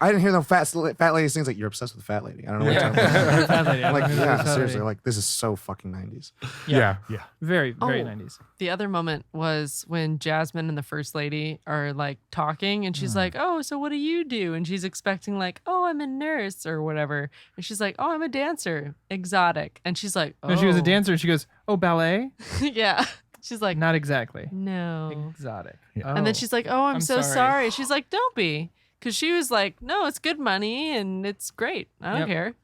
Speaker 3: I didn't hear no fat lady things like you're obsessed with the fat lady. I don't know what you're talking about.
Speaker 2: Fat lady. I
Speaker 3: I'm
Speaker 2: don't
Speaker 3: like,
Speaker 2: know
Speaker 3: yeah,
Speaker 2: who's fat
Speaker 3: seriously,
Speaker 2: lady.
Speaker 3: like this is so fucking 90s.
Speaker 1: yeah.
Speaker 4: Yeah.
Speaker 2: Very, very
Speaker 5: Oh.
Speaker 2: 90s.
Speaker 5: The other moment was when Jasmine and the first lady are like talking and she's like, oh, so what do you do? And she's expecting like, oh, I'm a nurse or whatever. And she's like, oh, I'm a dancer, exotic. And she's like, oh.
Speaker 2: No, she was a dancer. She goes, oh, ballet?
Speaker 5: Yeah. She's like,
Speaker 2: Not exactly.
Speaker 5: no.
Speaker 2: Exotic.
Speaker 4: Yeah.
Speaker 5: And then
Speaker 2: Oh.
Speaker 5: she's like, oh, I'm
Speaker 2: I'm
Speaker 5: so
Speaker 2: sorry.
Speaker 5: sorry. She's like, don't be. Because she was like, no, it's good money and it's great. I don't
Speaker 2: Yep.
Speaker 5: care.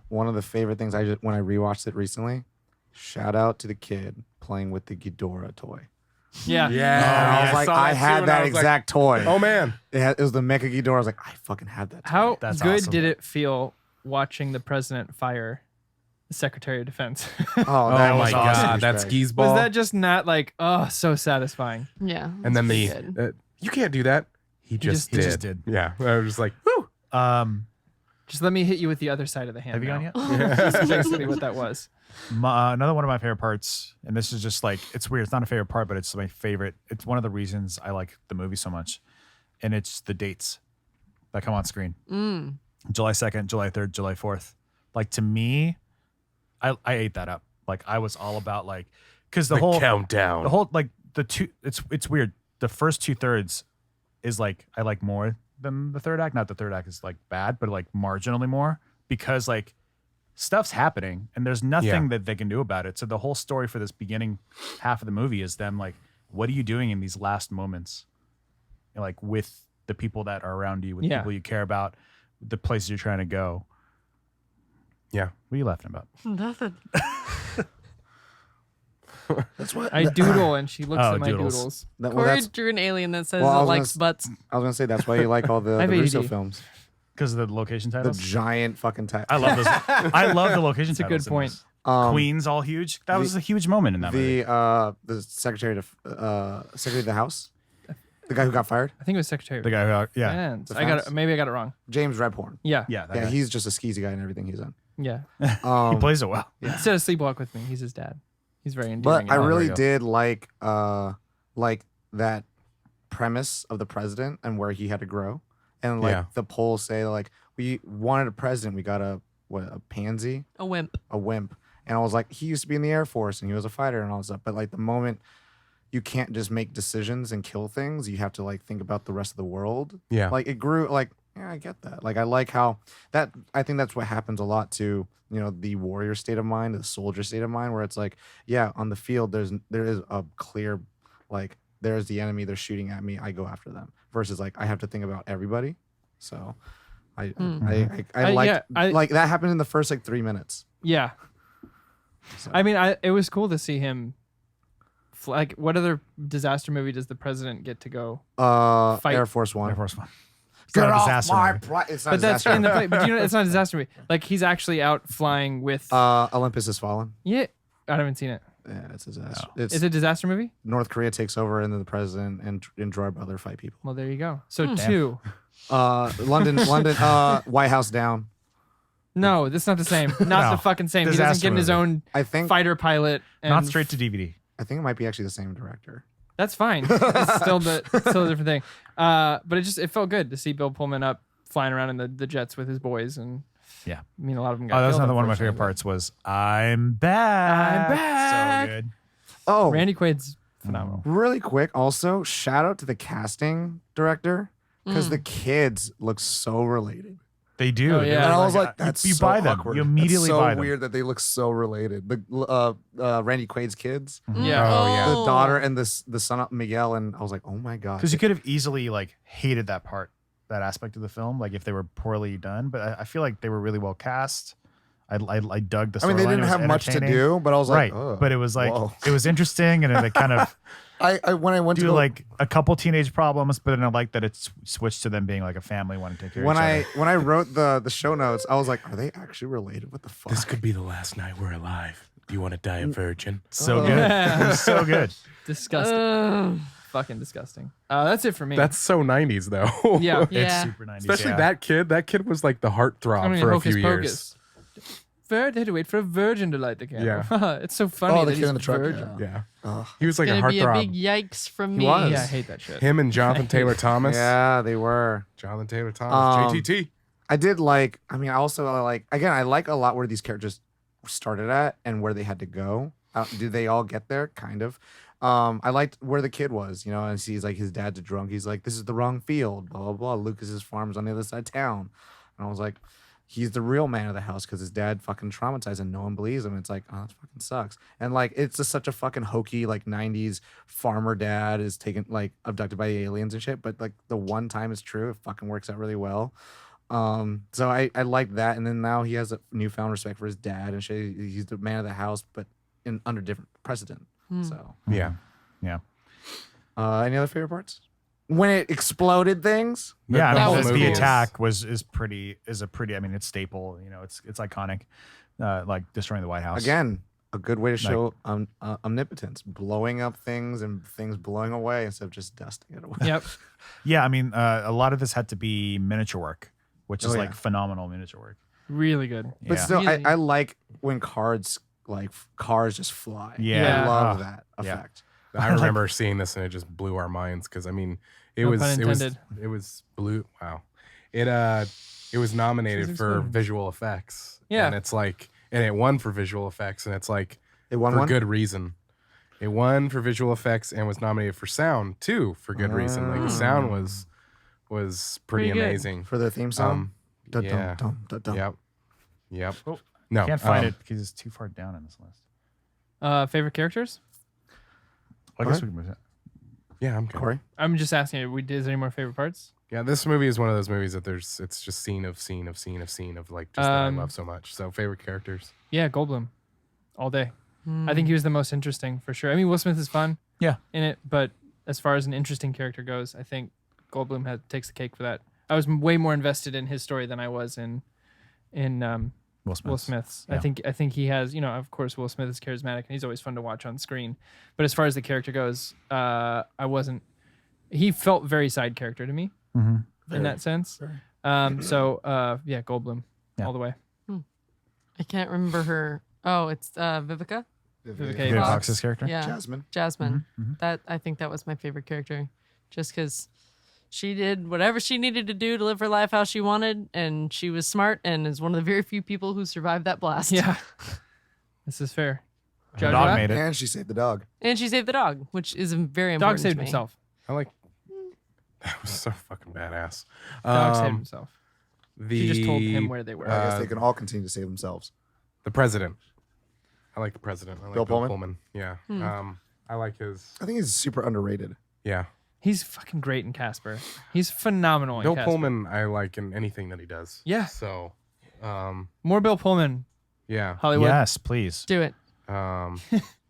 Speaker 3: One of the favorite things when I rewatched it recently, shout out to the kid playing with the Ghidorah toy.
Speaker 2: Yeah.
Speaker 1: Yeah.
Speaker 3: I was like,
Speaker 1: saw
Speaker 3: I
Speaker 1: that too,
Speaker 3: had
Speaker 1: and
Speaker 3: that
Speaker 1: I was like,
Speaker 3: exact toy.
Speaker 1: oh man.
Speaker 3: It was the Mecha Ghidorah. I was like, I fucking had that. Toy.
Speaker 2: How
Speaker 4: That's
Speaker 2: good
Speaker 4: awesome.
Speaker 2: did it feel watching the president fire the Secretary of Defense?
Speaker 3: Oh,
Speaker 1: Oh
Speaker 3: that
Speaker 1: my
Speaker 3: was
Speaker 1: god,
Speaker 3: awesome.
Speaker 1: that's
Speaker 3: Douchebag.
Speaker 1: skis ball.
Speaker 2: Was that just not like, oh, so satisfying?
Speaker 5: Yeah.
Speaker 1: and then
Speaker 5: it's pretty good.
Speaker 1: you can't do that. He just
Speaker 2: just
Speaker 1: did.
Speaker 2: did.
Speaker 1: Yeah. I was just like, whew.
Speaker 2: Just let me hit you with the other side of the hand.
Speaker 4: Have you gone
Speaker 2: now.
Speaker 4: yet?
Speaker 2: That's basically what that was.
Speaker 4: Another one of my favorite parts, and this is just like it's weird. It's not a favorite part, but it's my favorite. It's one of the reasons I like the movie so much, and it's the dates that come on screen. July 2nd, July 3rd, July 4th. Like to me, I ate that up. Like I was all about like because the whole
Speaker 1: countdown.
Speaker 4: like the two. It's weird. The first 2/3 is like I like more than the third act. Not the third act is like bad, but like marginally more because like stuff's happening and there's nothing
Speaker 1: Yeah.
Speaker 4: that they can do about it. So the whole story for this beginning half of the movie is them like, what are you doing in these last moments? And, like with the people that are around you, with
Speaker 2: Yeah.
Speaker 4: people you care about, the places you're trying to go.
Speaker 1: Yeah.
Speaker 4: What are you laughing about?
Speaker 5: Nothing.
Speaker 3: That's what
Speaker 2: I doodle and she looks
Speaker 4: Oh,
Speaker 2: at my
Speaker 4: doodles.
Speaker 2: doodles.
Speaker 3: Well,
Speaker 5: Corey
Speaker 3: that's,
Speaker 5: drew an alien that says
Speaker 3: Well, I
Speaker 5: it
Speaker 3: was
Speaker 5: likes
Speaker 3: gonna
Speaker 5: butts.
Speaker 3: I was gonna say that's why you like all the,
Speaker 2: I have
Speaker 3: the Russo
Speaker 2: ADD.
Speaker 3: films.
Speaker 4: Because of the location
Speaker 3: The
Speaker 4: titles.
Speaker 3: giant fucking
Speaker 4: I love those. I love the location
Speaker 2: That's a
Speaker 4: titles.
Speaker 2: good point.
Speaker 4: Queen's all huge. That was a huge moment in that movie.
Speaker 3: The secretary of the House, the guy who got fired,
Speaker 2: I think it was Secretary.
Speaker 4: The guy who, yeah.
Speaker 2: Defense.
Speaker 3: The
Speaker 2: I got
Speaker 3: Defense?
Speaker 2: it. Maybe I got it wrong.
Speaker 3: James Redhorn.
Speaker 2: Yeah.
Speaker 4: Yeah, that
Speaker 3: Yeah,
Speaker 4: guy.
Speaker 3: he's just a skeezy guy in everything he's in.
Speaker 2: Yeah.
Speaker 4: He plays it well.
Speaker 2: He said a sleepwalk with me. He's his dad. He's very endearing.
Speaker 3: But I
Speaker 2: and all.
Speaker 3: really
Speaker 4: go.
Speaker 3: did like that premise of the president and where he had to grow, and like
Speaker 1: Yeah.
Speaker 3: the polls say like we wanted a president, we got a pansy,
Speaker 5: A wimp.
Speaker 3: a wimp, and I was like he used to be in the Air Force and he was a fighter and all that stuff, but like the moment you can't just make decisions and kill things, you have to like think about the rest of the world.
Speaker 1: Yeah.
Speaker 3: Like it grew like yeah, I get that. Like I like how that I think that's what happens a lot to, the warrior state of mind, the soldier state of mind, where it's like, yeah, on the field there is a clear like there's the enemy, they're shooting at me, I go after them. Versus like I have to think about everybody. So I like like that happened in the first like 3 minutes.
Speaker 2: Yeah.
Speaker 3: So.
Speaker 2: I mean, it was cool to see him. Like, what other disaster movie does the president get to go? Fight.
Speaker 3: Air Force One.
Speaker 4: Air Force One. It's
Speaker 3: Get
Speaker 4: not a
Speaker 3: off
Speaker 4: disaster
Speaker 3: my
Speaker 4: movie.
Speaker 3: It's not
Speaker 2: But
Speaker 3: a
Speaker 2: that's
Speaker 3: disaster.
Speaker 2: in the. But it's not a disaster movie. Like he's actually out flying with.
Speaker 3: Olympus Has Fallen.
Speaker 2: Yeah, I haven't seen it.
Speaker 3: Yeah, it's a disaster. It's
Speaker 2: Is it a disaster movie?
Speaker 3: North Korea takes over and then the president and Gerard Butler fight people.
Speaker 2: Well, there you go. So two.
Speaker 3: London, White House down.
Speaker 2: No, that's not the same. Not
Speaker 4: No.
Speaker 2: the fucking same. He
Speaker 4: Disaster
Speaker 2: doesn't get in his
Speaker 4: movie.
Speaker 2: own
Speaker 3: I think
Speaker 2: fighter pilot. And
Speaker 4: Not straight to DVD.
Speaker 3: I think it might be actually the same director.
Speaker 2: That's fine. It's still still a different thing. But it felt good to see Bill Pullman up flying around in the jets with his boys, and
Speaker 4: Yeah.
Speaker 2: I mean a lot of them got
Speaker 4: Oh, that's
Speaker 2: killed,
Speaker 4: another one of my favorite
Speaker 2: unfortunately,
Speaker 4: parts was I'm back.
Speaker 2: I'm back.
Speaker 4: So good.
Speaker 3: Oh,
Speaker 2: but Randy Quaid's phenomenal.
Speaker 3: really quick. Also, shout out to the casting director because the kids look so related.
Speaker 4: They do.
Speaker 2: Oh,
Speaker 4: They're
Speaker 2: yeah.
Speaker 3: And I was
Speaker 4: you-
Speaker 3: like, that's
Speaker 4: you
Speaker 3: so
Speaker 4: buy them.
Speaker 3: awkward.
Speaker 4: You immediately
Speaker 3: That's so
Speaker 4: buy them.
Speaker 3: weird that they look so related. The Randy Quaid's kids,
Speaker 2: Yeah.
Speaker 1: Oh, yeah.
Speaker 3: the daughter and the son Miguel, and I was like, oh my god.
Speaker 4: Because you could have easily like hated that part, that aspect of the film, like if they were poorly done. But I feel like they were really well cast. I dug the storyline.
Speaker 3: I mean, they
Speaker 4: It
Speaker 3: didn't
Speaker 4: was
Speaker 3: have much to
Speaker 4: entertaining.
Speaker 3: do, but I was like,
Speaker 4: Right,
Speaker 3: ugh,
Speaker 4: but it was like
Speaker 3: whoa.
Speaker 4: it was interesting, and it kind of
Speaker 3: I when I went to
Speaker 4: do
Speaker 3: go,
Speaker 4: like a couple teenage problems, but then I like that it's switched to them being like a family wanting to take care
Speaker 3: when
Speaker 4: of
Speaker 3: I
Speaker 4: each
Speaker 3: when I wrote the show notes, I was like, are they actually related? What the fuck?
Speaker 1: This could be the last night we're alive. Do you want to die a virgin?
Speaker 4: other. So good. It was so good.
Speaker 2: Disgusting.
Speaker 5: Ugh.
Speaker 2: Fucking disgusting. That's it for me.
Speaker 1: That's so 90s though.
Speaker 2: yeah.
Speaker 4: It's
Speaker 5: Yeah.
Speaker 4: super 90s.
Speaker 1: Especially
Speaker 4: yeah.
Speaker 1: that kid. That kid was like the heartthrob
Speaker 2: I mean,
Speaker 1: for a
Speaker 2: Hocus
Speaker 1: few years.
Speaker 2: Pocus. They had to wait for a virgin to light the candle.
Speaker 1: Yeah.
Speaker 2: It's so funny.
Speaker 3: Oh, the
Speaker 2: that
Speaker 3: kid
Speaker 2: he's
Speaker 3: in the truck,
Speaker 2: virgin.
Speaker 3: yeah.
Speaker 1: Yeah. He was like a
Speaker 5: Gonna be a big
Speaker 1: heartthrob.
Speaker 5: yikes from
Speaker 3: He
Speaker 5: me.
Speaker 3: was.
Speaker 2: Yeah, I hate that shit.
Speaker 1: Him and Jonathan Taylor Thomas.
Speaker 3: Yeah, they were.
Speaker 1: Jonathan Taylor Thomas. JTT.
Speaker 3: I did like. I mean, I also like. Again, I like a lot where these characters started at and where they had to go. Did they all get there? Kind of. I liked where the kid was, and sees like his dad's a drunk. He's like, "This is the wrong field." Blah blah blah. Lucas's farm's on the other side of town, and I was like, "He's the real man of the house because his dad fucking traumatized and no one believes him." It's like, oh, that fucking sucks. And like, it's just such a fucking hokey like '90s farmer dad is taken like abducted by the aliens and shit. But like the one time it's true, it fucking works out really well. So I like that, and then now he has a newfound respect for his dad and shit. He's the man of the house, but under different precedent. So
Speaker 1: Yeah.
Speaker 4: Yeah.
Speaker 3: any other favorite parts? When it exploded things.
Speaker 4: Yeah,
Speaker 5: That
Speaker 4: I mean,
Speaker 5: was
Speaker 4: the
Speaker 5: cool.
Speaker 4: attack is a pretty. I mean, it's staple. It's iconic. Like destroying the White House.
Speaker 3: Again, a good way to show omnipotence, blowing up things and things blowing away instead of just dusting it away.
Speaker 2: Yep.
Speaker 4: Yeah, I mean, a lot of this had to be miniature work, which is
Speaker 3: Oh,
Speaker 4: like
Speaker 3: yeah.
Speaker 4: phenomenal miniature work.
Speaker 2: Really good.
Speaker 3: But
Speaker 4: Yeah.
Speaker 3: still,
Speaker 5: Really?
Speaker 3: I like when cars just fly.
Speaker 4: Yeah.
Speaker 3: I love
Speaker 4: Oh,
Speaker 3: that
Speaker 4: yeah.
Speaker 3: effect.
Speaker 1: I remember seeing this and it just blew our minds because I mean it
Speaker 2: No
Speaker 1: was
Speaker 2: pun
Speaker 1: it was
Speaker 2: intended.
Speaker 1: it was blue. Wow, it was nominated
Speaker 2: She's
Speaker 1: for
Speaker 2: exploding.
Speaker 1: visual effects.
Speaker 2: Yeah.
Speaker 1: and it's like and it won for visual effects and it's like
Speaker 3: It won
Speaker 1: for
Speaker 3: one.
Speaker 1: good reason. It won for visual effects and was nominated for sound too for good reason. Like the sound was pretty
Speaker 5: Pretty good.
Speaker 1: amazing.
Speaker 3: For the theme song. Dun, dun,
Speaker 1: yeah.
Speaker 3: dun, dun, dun.
Speaker 1: Yep.
Speaker 4: Oh,
Speaker 1: No,
Speaker 4: Can't find it because it's too far down in this list.
Speaker 2: Favorite characters?
Speaker 4: I guess we can move it.
Speaker 1: Yeah, I'm good.
Speaker 3: Corey.
Speaker 2: I'm just asking you. Is there any more favorite parts?
Speaker 1: Yeah, this movie is one of those movies that it's just scene of like just that I
Speaker 2: Um,
Speaker 1: love so much. So favorite characters.
Speaker 2: Yeah, Goldblum, all day. I think he was the most interesting for sure. I mean, Will Smith is fun
Speaker 4: Yeah.
Speaker 2: in it, but as far as an interesting character goes, I think Goldblum takes the cake for that. I was way more invested in his story than I was in
Speaker 4: Will Smith.
Speaker 2: Will Smith's.
Speaker 4: Yeah.
Speaker 2: I think he has, of course, Will Smith is charismatic and he's always fun to watch on screen. But as far as the character goes, I wasn't. He felt very side character to me in that sense. Yeah, Goldblum all the way.
Speaker 5: I can't remember her. Oh, it's Vivica.
Speaker 2: Vivica
Speaker 4: Vivica
Speaker 2: Fox.
Speaker 4: Fox's character.
Speaker 5: Yeah,
Speaker 3: Jasmine.
Speaker 5: Jasmine. That I think that was my favorite character, just because she did whatever she needed to do to live her life how she wanted, and she was smart and is one of the very few people who survived that blast.
Speaker 2: Yeah, this is fair.
Speaker 4: The
Speaker 2: Jojo,
Speaker 4: dog made it.
Speaker 3: And she saved the dog.
Speaker 5: And she saved the dog, which is very
Speaker 2: Dog
Speaker 5: important.
Speaker 2: saved
Speaker 5: to me.
Speaker 2: himself.
Speaker 1: I like. That was so fucking badass.
Speaker 2: Dog saved himself.
Speaker 1: The,
Speaker 2: She just told him where they were.
Speaker 3: I guess they can all continue to save themselves.
Speaker 1: the president. I like the president. I like
Speaker 3: Bill
Speaker 1: Bill
Speaker 3: Pullman?
Speaker 1: Pullman. Yeah. I like his.
Speaker 3: I think he's super underrated.
Speaker 1: Yeah.
Speaker 2: He's fucking great in Casper. He's phenomenal in
Speaker 1: Bill
Speaker 2: Casper.
Speaker 1: Pullman, I like in anything that he does.
Speaker 2: Yeah.
Speaker 1: So,
Speaker 2: More Bill Pullman,
Speaker 1: yeah.
Speaker 2: Hollywood.
Speaker 4: Yes, please.
Speaker 5: Do it.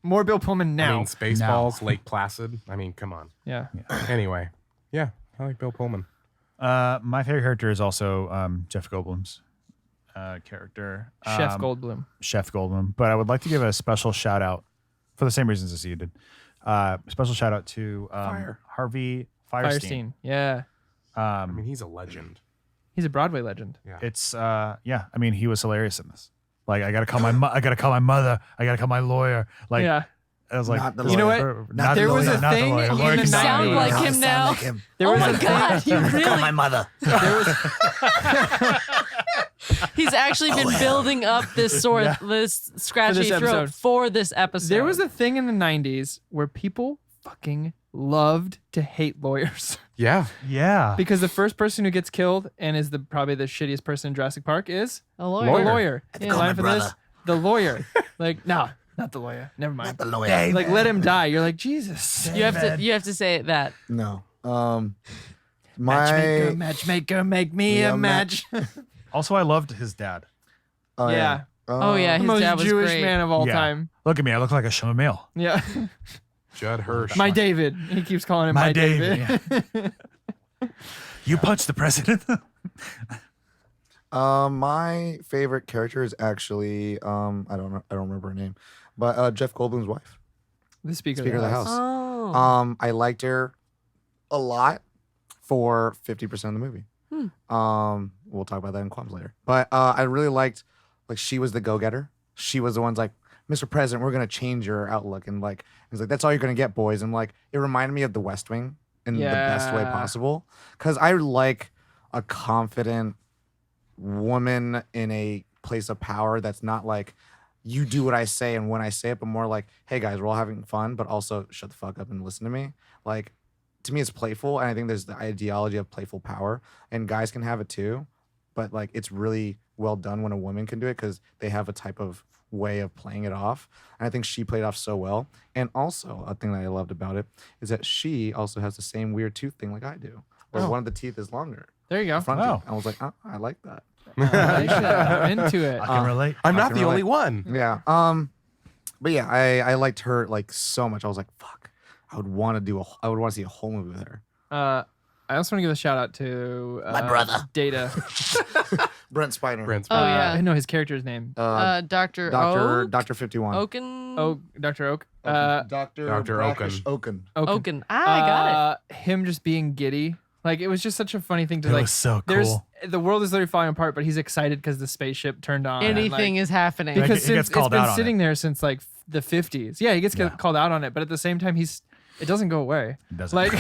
Speaker 2: More Bill Pullman now.
Speaker 1: I mean, Spaceballs, Lake Placid. I mean, come on.
Speaker 2: Yeah.
Speaker 1: Anyway, yeah, I like Bill Pullman.
Speaker 4: My favorite character is also Jeff Goldblum's character.
Speaker 2: Chef Goldblum.
Speaker 4: Chef Goldblum. But I would like to give a special shout out for the same reasons as you did. Special shout out to Harvey Fierstein.
Speaker 2: Yeah.
Speaker 1: I mean, he's a legend.
Speaker 2: He's a Broadway legend.
Speaker 1: Yeah.
Speaker 4: It's I mean, he was hilarious in this. Like, I gotta call my I gotta call my mother. I gotta call my lawyer. Like,
Speaker 2: Yeah.
Speaker 4: I was like,
Speaker 3: Not the
Speaker 2: You know
Speaker 3: lawyer.
Speaker 2: what?
Speaker 4: Not
Speaker 2: There
Speaker 4: the
Speaker 2: was
Speaker 4: lawyer,
Speaker 2: a
Speaker 4: not the
Speaker 2: thing
Speaker 4: lawyer.
Speaker 2: in
Speaker 4: Lawyer
Speaker 2: the
Speaker 4: can
Speaker 5: You
Speaker 4: stop
Speaker 5: sound
Speaker 4: me.
Speaker 5: like him now.
Speaker 2: There
Speaker 5: Oh
Speaker 2: was
Speaker 5: my
Speaker 2: a thing-
Speaker 5: God, you really?
Speaker 3: mother.
Speaker 5: He's actually been building up this this scratchy
Speaker 2: For this
Speaker 5: throat
Speaker 2: episode.
Speaker 5: for this episode.
Speaker 2: There was a thing in the 90s where people fucking loved to hate lawyers.
Speaker 1: Yeah.
Speaker 4: Yeah.
Speaker 2: Because the first person who gets killed and is probably the shittiest person in Jurassic Park is
Speaker 5: a lawyer.
Speaker 2: the lawyer.
Speaker 5: Yeah.
Speaker 2: Line for this, the lawyer. Like, no, not the lawyer. Never mind.
Speaker 3: The lawyer.
Speaker 2: Like, let him die. You're like, Jesus.
Speaker 5: You have to say it that.
Speaker 3: No.
Speaker 2: Matchmaker, make me
Speaker 3: Yeah,
Speaker 2: a match.
Speaker 4: Also, I loved his dad.
Speaker 3: Oh,
Speaker 2: Yeah.
Speaker 5: Oh yeah,
Speaker 2: The
Speaker 5: his
Speaker 2: most
Speaker 5: dad was
Speaker 2: Jewish
Speaker 5: great.
Speaker 2: man of all
Speaker 4: Yeah.
Speaker 2: time.
Speaker 4: Look at me. I look like a Shamamil.
Speaker 2: Yeah.
Speaker 1: Judd Hirsch.
Speaker 2: My David. He keeps calling him my David.
Speaker 4: You punched the president.
Speaker 3: My favorite character is actually I don't remember her name, but Jeff Goldblum's wife.
Speaker 2: The Speaker,
Speaker 3: Speaker of the House.
Speaker 5: Oh.
Speaker 3: I liked her a lot for 50% of the movie. We'll talk about that in qualms later. But I really liked, like, she was the go-getter. She was the one's like, Mr. President, we're gonna change your outlook, and like, he's like, that's all you're gonna get, boys. And like, it reminded me of The West Wing in the best way
Speaker 2: Yeah.
Speaker 3: possible, because I like a confident woman in a place of power that's not like, you do what I say and when I say it, but more like, hey guys, we're all having fun, but also shut the fuck up and listen to me. Like, to me, it's playful, and I think there's the ideology of playful power, and guys can have it too, but like, it's really well done when a woman can do it because they have a type of way of playing it off, and I think she played off so well. And also, a thing that I loved about it is that she also has the same weird tooth thing like I do, where one of the teeth is longer.
Speaker 2: There you go.
Speaker 3: Front
Speaker 4: Oh.
Speaker 3: teeth. I was like, oh, I like that.
Speaker 2: I'm into it.
Speaker 4: I can relate.
Speaker 1: I'm not
Speaker 3: can
Speaker 1: the only
Speaker 3: relate.
Speaker 1: one.
Speaker 3: Yeah. But yeah, I liked her like so much. I was like, fuck. I would want to see a whole movie with her.
Speaker 2: I also want to give a shout out to
Speaker 3: My brother.
Speaker 2: Data.
Speaker 3: Brent Spiner.
Speaker 1: Brent's
Speaker 5: Oh, yeah.
Speaker 2: I know his character's name.
Speaker 5: Dr. Oak?
Speaker 3: Dr. 51.
Speaker 5: Oaken.
Speaker 2: Dr. Oak.
Speaker 3: Dr.
Speaker 1: Oaken.
Speaker 3: Oaken.
Speaker 5: Oaken. I got it.
Speaker 2: Him just being giddy. Like, it was just such a funny thing to
Speaker 4: It
Speaker 2: like.
Speaker 4: was so
Speaker 2: There's
Speaker 4: cool.
Speaker 2: the world is literally falling apart, but he's excited because the spaceship turned on. and,
Speaker 5: Anything
Speaker 2: like,
Speaker 5: is happening.
Speaker 4: Like,
Speaker 2: because
Speaker 4: he gets
Speaker 2: since it's
Speaker 4: called out
Speaker 2: been
Speaker 4: on
Speaker 2: sitting
Speaker 4: it.
Speaker 2: there since like the 50s. Yeah, he gets called out on it, but at the same time, it doesn't go away.
Speaker 4: It doesn't.
Speaker 2: Like,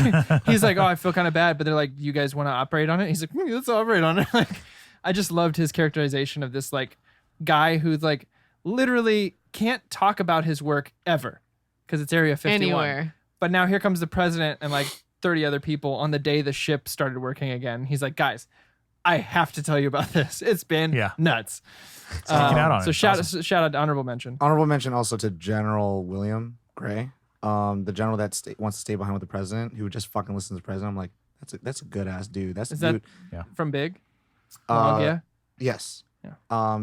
Speaker 2: he's like, oh, I feel kind of bad, but they're like, you guys want to operate on it? He's like, let's operate on it. Like, I just loved his characterization of this like guy who's like literally can't talk about his work ever because it's Area 51.
Speaker 5: Anywhere.
Speaker 2: But now here comes the president and like 30 other people on the day the ship started working again. He's like, guys, I have to tell you about this. It's been nuts.
Speaker 4: Geeking out on it.
Speaker 2: So
Speaker 4: It's
Speaker 2: shout
Speaker 4: awesome.
Speaker 2: out to honorable mention.
Speaker 3: Honorable mention also to General William Gray, the general that wants to stay behind with the president, who just fucking listens to the president. I'm like, that's a good ass dude. That's
Speaker 2: Is
Speaker 3: the
Speaker 2: that
Speaker 3: dude.
Speaker 2: from Big?
Speaker 3: Uh,
Speaker 2: Yeah.
Speaker 3: Yes.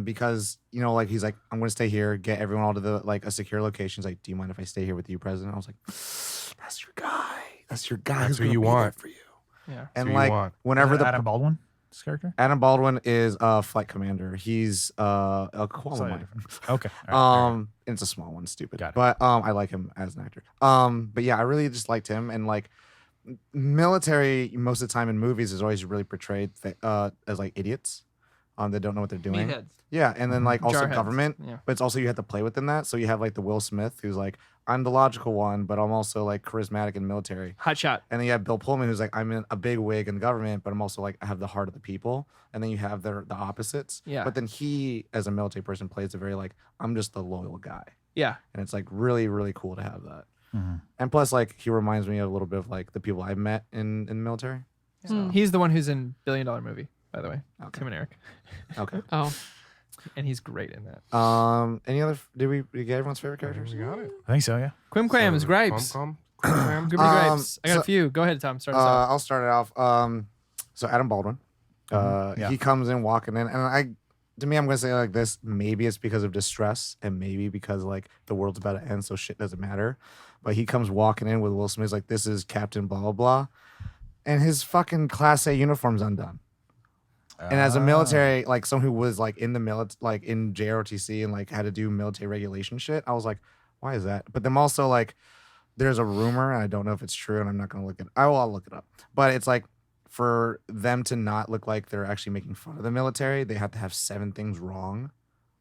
Speaker 3: Because like he's like, I'm gonna stay here, get everyone all to the like a secure location. He's like, do you mind if I stay here with you, President? I was like, that's your guy. That's your guy.
Speaker 1: That's
Speaker 3: who's
Speaker 1: who
Speaker 3: gonna
Speaker 1: you
Speaker 3: be there
Speaker 1: want.
Speaker 3: for you.
Speaker 2: Yeah.
Speaker 3: And
Speaker 1: who you
Speaker 3: like
Speaker 1: want.
Speaker 3: whenever
Speaker 4: Is it
Speaker 3: the
Speaker 4: Adam Baldwin, this character.
Speaker 3: Adam Baldwin is a flight commander. He's a koala
Speaker 4: Slightly
Speaker 3: mine.
Speaker 4: different. Okay. All right,
Speaker 3: And it's a small one, stupid.
Speaker 4: Got it.
Speaker 3: But I like him as an actor. But yeah, I really just liked him. And like military, most of the time in movies, is always really portrayed as like idiots. That don't know what they're doing.
Speaker 2: Meatheads.
Speaker 3: Yeah, and then like also
Speaker 2: Jarheads.
Speaker 3: government,
Speaker 2: Yeah.
Speaker 3: but it's also you have to play within that. So you have like the Will Smith, who's like, I'm the logical one, but I'm also like charismatic in the military.
Speaker 2: Hot shot.
Speaker 3: And then you have Bill Pullman, who's like, I'm in a big wig in the government, but I'm also like, I have the heart of the people. And then you have the opposites.
Speaker 2: Yeah.
Speaker 3: But then he, as a military person, plays a very like, I'm just the loyal guy.
Speaker 2: Yeah.
Speaker 3: And it's like really, really cool to have that.
Speaker 4: Mhm.
Speaker 3: And plus, like, he reminds me a little bit of like the people I've met in the military. So,
Speaker 2: He's the one who's in $1 Billion Movie, by the way.
Speaker 3: Okay.
Speaker 2: Tim and Eric.
Speaker 3: okay.
Speaker 5: Oh,
Speaker 2: And he's great in that.
Speaker 3: Any other, did we get everyone's favorite characters?
Speaker 1: We got it.
Speaker 4: I think so. Yeah.
Speaker 2: Quim Quams, Gripes.
Speaker 1: Quim.
Speaker 2: Give me Gripes. I got
Speaker 3: so-
Speaker 2: a few. Go ahead, Tom. Start us off.
Speaker 3: I'll start it off. So Adam Baldwin,
Speaker 4: Yeah.
Speaker 3: he comes in walking in, and to me, I'm gonna say like this. Maybe it's because of distress, and maybe because like the world's about to end, so shit doesn't matter. But he comes walking in with Will Smith. He's like, this is Captain blah blah blah, and his fucking Class A uniform's undone. And as a military, like someone who was like in the military, like in JROTC and like had to do military regulation shit, I was like, why is that? But then also like, there's a rumor, and I don't know if it's true, and I'm not gonna look it. I'll look it up. But it's like, for them to not look like they're actually making fun of the military, they have to have 7 things wrong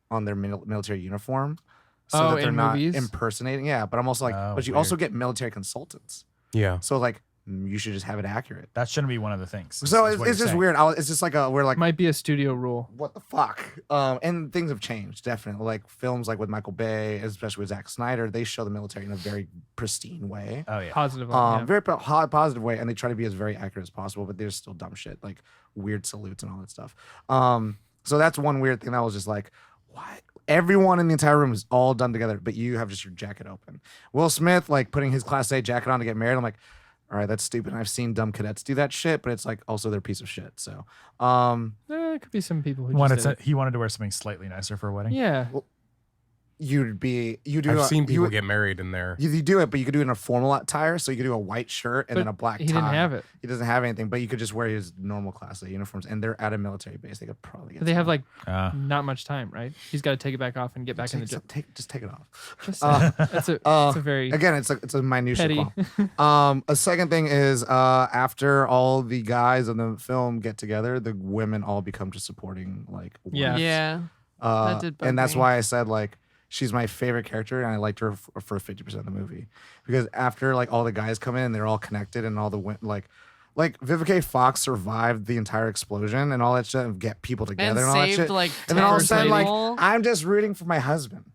Speaker 3: on their military uniform, so that they're
Speaker 2: in
Speaker 3: not
Speaker 2: movies?
Speaker 3: impersonating. Yeah, but I'm also like,
Speaker 4: Oh,
Speaker 3: but you
Speaker 4: weird.
Speaker 3: also get military consultants,
Speaker 1: Yeah.
Speaker 3: so like you should just have it accurate.
Speaker 4: That shouldn't be one of the things.
Speaker 3: So
Speaker 4: is
Speaker 3: it's
Speaker 4: what you're
Speaker 3: just
Speaker 4: saying.
Speaker 3: weird. It's just like we're like,
Speaker 2: Might be a studio rule.
Speaker 3: what the fuck? And things have changed, definitely. Like films like with Michael Bay, especially with Zack Snyder, they show the military in a very pristine way.
Speaker 4: Oh yeah.
Speaker 2: Positive. Yeah.
Speaker 3: Very positive way, and they try to be as very accurate as possible, but there's still dumb shit, like weird salutes and all that stuff. So that's one weird thing that was just like, what? Everyone in the entire room is all done together, but you have just your jacket open. Will Smith, like putting his Class A jacket on to get married, I'm like, all right, that's stupid. I've seen dumb cadets do that shit, but it's like also they're a piece of shit. So,
Speaker 2: It could be some people who
Speaker 4: Wanted
Speaker 2: just did
Speaker 4: he wanted to wear something slightly nicer for a wedding.
Speaker 2: it. Yeah.
Speaker 3: you do.
Speaker 1: I've seen people get married in there.
Speaker 3: You do it, but you could do it in a formal attire. So you could do a white shirt and
Speaker 2: But
Speaker 3: then a black tie.
Speaker 2: he didn't have it.
Speaker 3: He doesn't have anything, but you could just wear his normal Class A uniforms, and they're at a military base. They could probably get.
Speaker 2: But they have like
Speaker 4: Uh,
Speaker 2: not much time, right? He's got to take it back off and get back in the job.
Speaker 3: just take it off.
Speaker 2: Just that's a very
Speaker 3: Again, it's a minutia.
Speaker 2: petty.
Speaker 3: qualm. A second thing is after all the guys in the film get together, the women all become just supporting like
Speaker 2: Yeah.
Speaker 3: wives.
Speaker 5: yeah. That did bug
Speaker 3: And that's
Speaker 5: me.
Speaker 3: why I said like she's my favorite character, and I liked her for 50% of the movie because after like all the guys come in, they're all connected, and all the like Vivica Fox survived the entire explosion and all that shit, and get people together and all that
Speaker 5: saved
Speaker 3: shit.
Speaker 5: like
Speaker 3: And then all of a
Speaker 5: 10
Speaker 3: sudden, like,
Speaker 5: people.
Speaker 3: I'm just rooting for my husband.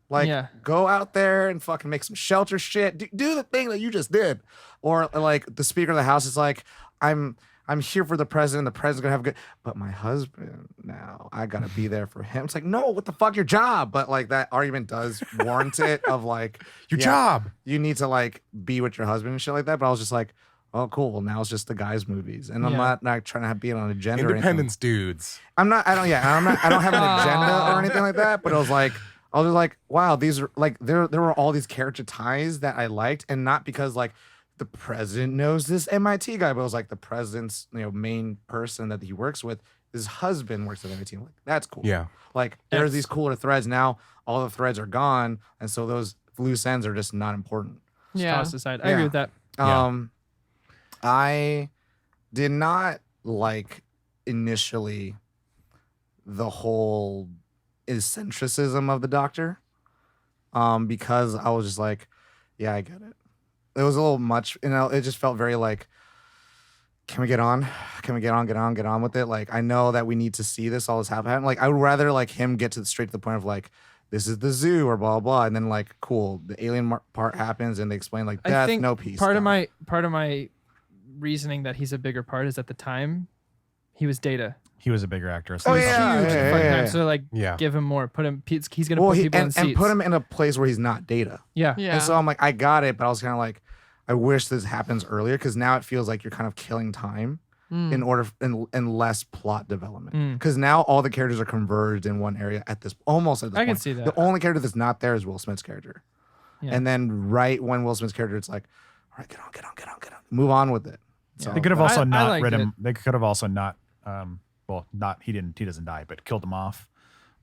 Speaker 3: Like,
Speaker 2: Yeah.
Speaker 3: go out there and fucking make some shelter shit. Do the thing that you just did. Or like the Speaker of the House is like, I'm here for the president. The president's gonna have a good, but my husband now, I gotta be there for him. It's like, no, what the fuck, your job? But like that argument does warrant it of like
Speaker 1: Your
Speaker 3: yeah,
Speaker 1: job.
Speaker 3: You need to like be with your husband and shit like that. But I was just like, oh, cool. Well, now it's just the guys' movies, and I'm
Speaker 2: Yeah.
Speaker 3: not trying to be on an agenda. or anything.
Speaker 1: Independence dudes.
Speaker 3: I don't have an agenda or anything like that, but I was just like, wow, these are like there were all these character ties that I liked, and not because like the president knows this MIT guy, but it was like the president's main person that he works with, his husband works at MIT. I'm like, that's cool.
Speaker 1: Yeah.
Speaker 3: Like there's
Speaker 2: That's-
Speaker 3: these cooler threads. Now all the threads are gone, and so those loose ends are just not important.
Speaker 2: yeah.
Speaker 5: Yeah.
Speaker 2: Tossed aside. I agree
Speaker 3: Yeah.
Speaker 2: with that.
Speaker 1: Yeah.
Speaker 3: I did not like initially the whole eccentricism of the doctor, because I was just like, yeah, I get it. It was a little much, it just felt very like, can we get on? Can we get on with it? Like, I know that we need to see all this happen. Like, I would rather like him get straight to the point of like, this is the zoo or blah, blah, and then like, cool, the alien part happens and they explain like
Speaker 2: I
Speaker 3: death,
Speaker 2: think
Speaker 3: no peace.
Speaker 2: part of
Speaker 3: done.
Speaker 2: my reasoning that he's a bigger part is at the time he was Data.
Speaker 4: he was a bigger actor.
Speaker 3: Oh,
Speaker 2: Huge
Speaker 3: yeah,
Speaker 2: fucking time. So like,
Speaker 1: Yeah.
Speaker 2: give him more. Put him. He's gonna put people in
Speaker 3: and
Speaker 2: seats.
Speaker 3: put him in a place where he's not Data.
Speaker 2: Yeah.
Speaker 5: Yeah.
Speaker 3: And so I'm like, I got it, but I was kind of like, I wish this happens earlier because now it feels like you're kind of killing time. in order and less plot development.
Speaker 2: Mm.
Speaker 3: Because now all the characters are converged in one area almost at this
Speaker 2: I
Speaker 3: point.
Speaker 2: can see that.
Speaker 3: The only character that's not there is Will Smith's character.
Speaker 2: Yeah.
Speaker 3: And then right when Will Smith's character, it's like, all right, get on. Move on with it. So
Speaker 4: They could have also
Speaker 2: I
Speaker 4: not
Speaker 2: liked
Speaker 4: rid
Speaker 2: it.
Speaker 4: him. They could have also not. He doesn't die, but killed him off.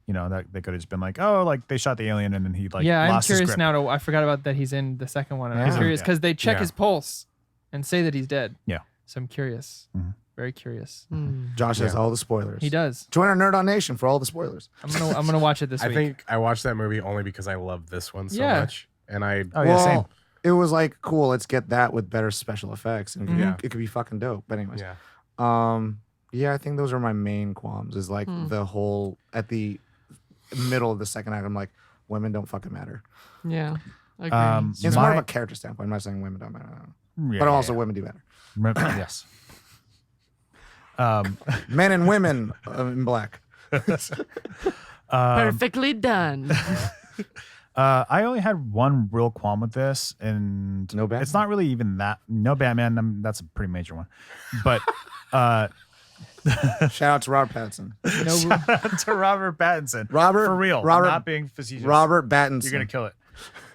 Speaker 4: You know, that they could have just been like, oh, like they shot the alien and then he like
Speaker 2: yeah, I'm
Speaker 4: lost his
Speaker 2: curious
Speaker 4: grip.
Speaker 2: now. I forgot about that. He's in the second one. And I'm
Speaker 3: Yeah.
Speaker 2: curious because they check
Speaker 1: Yeah.
Speaker 2: his pulse and say that he's dead.
Speaker 4: Yeah.
Speaker 2: So I'm curious.
Speaker 4: Mhm.
Speaker 2: Very curious.
Speaker 3: Josh has
Speaker 1: Yeah.
Speaker 3: all the spoilers.
Speaker 2: He does.
Speaker 3: Join our Nerd on Nation for all the spoilers.
Speaker 2: I'm gonna watch it this
Speaker 1: I
Speaker 2: week.
Speaker 1: think I watched that movie only because I love this one so
Speaker 2: Yeah.
Speaker 1: much, and I
Speaker 4: Oh yeah, same.
Speaker 3: It was like, cool, let's get that with better special effects. And
Speaker 2: Mm-hmm.
Speaker 3: it could be fucking dope. But anyways.
Speaker 1: yeah.
Speaker 3: Yeah, I think those are my main qualms. Is like the whole at the middle of the second act. I'm like, women don't fucking matter.
Speaker 5: Yeah. Agree.
Speaker 3: It's more of a character standpoint. I'm not saying women don't matter,
Speaker 4: Yeah,
Speaker 3: but also women do matter.
Speaker 4: yes.
Speaker 3: Men and women in black.
Speaker 5: Perfectly done.
Speaker 4: I only had one real qualm with this, and
Speaker 3: No Batman?
Speaker 4: it's not really even that. No Batman. That's a pretty major one, but
Speaker 3: Shout out to Robert Pattinson.
Speaker 4: to Robert Pattinson.
Speaker 3: Robert-
Speaker 4: for real.
Speaker 3: Robert-
Speaker 4: I'm not being facetious.
Speaker 3: Robert Pattinson.
Speaker 4: you're gonna kill it.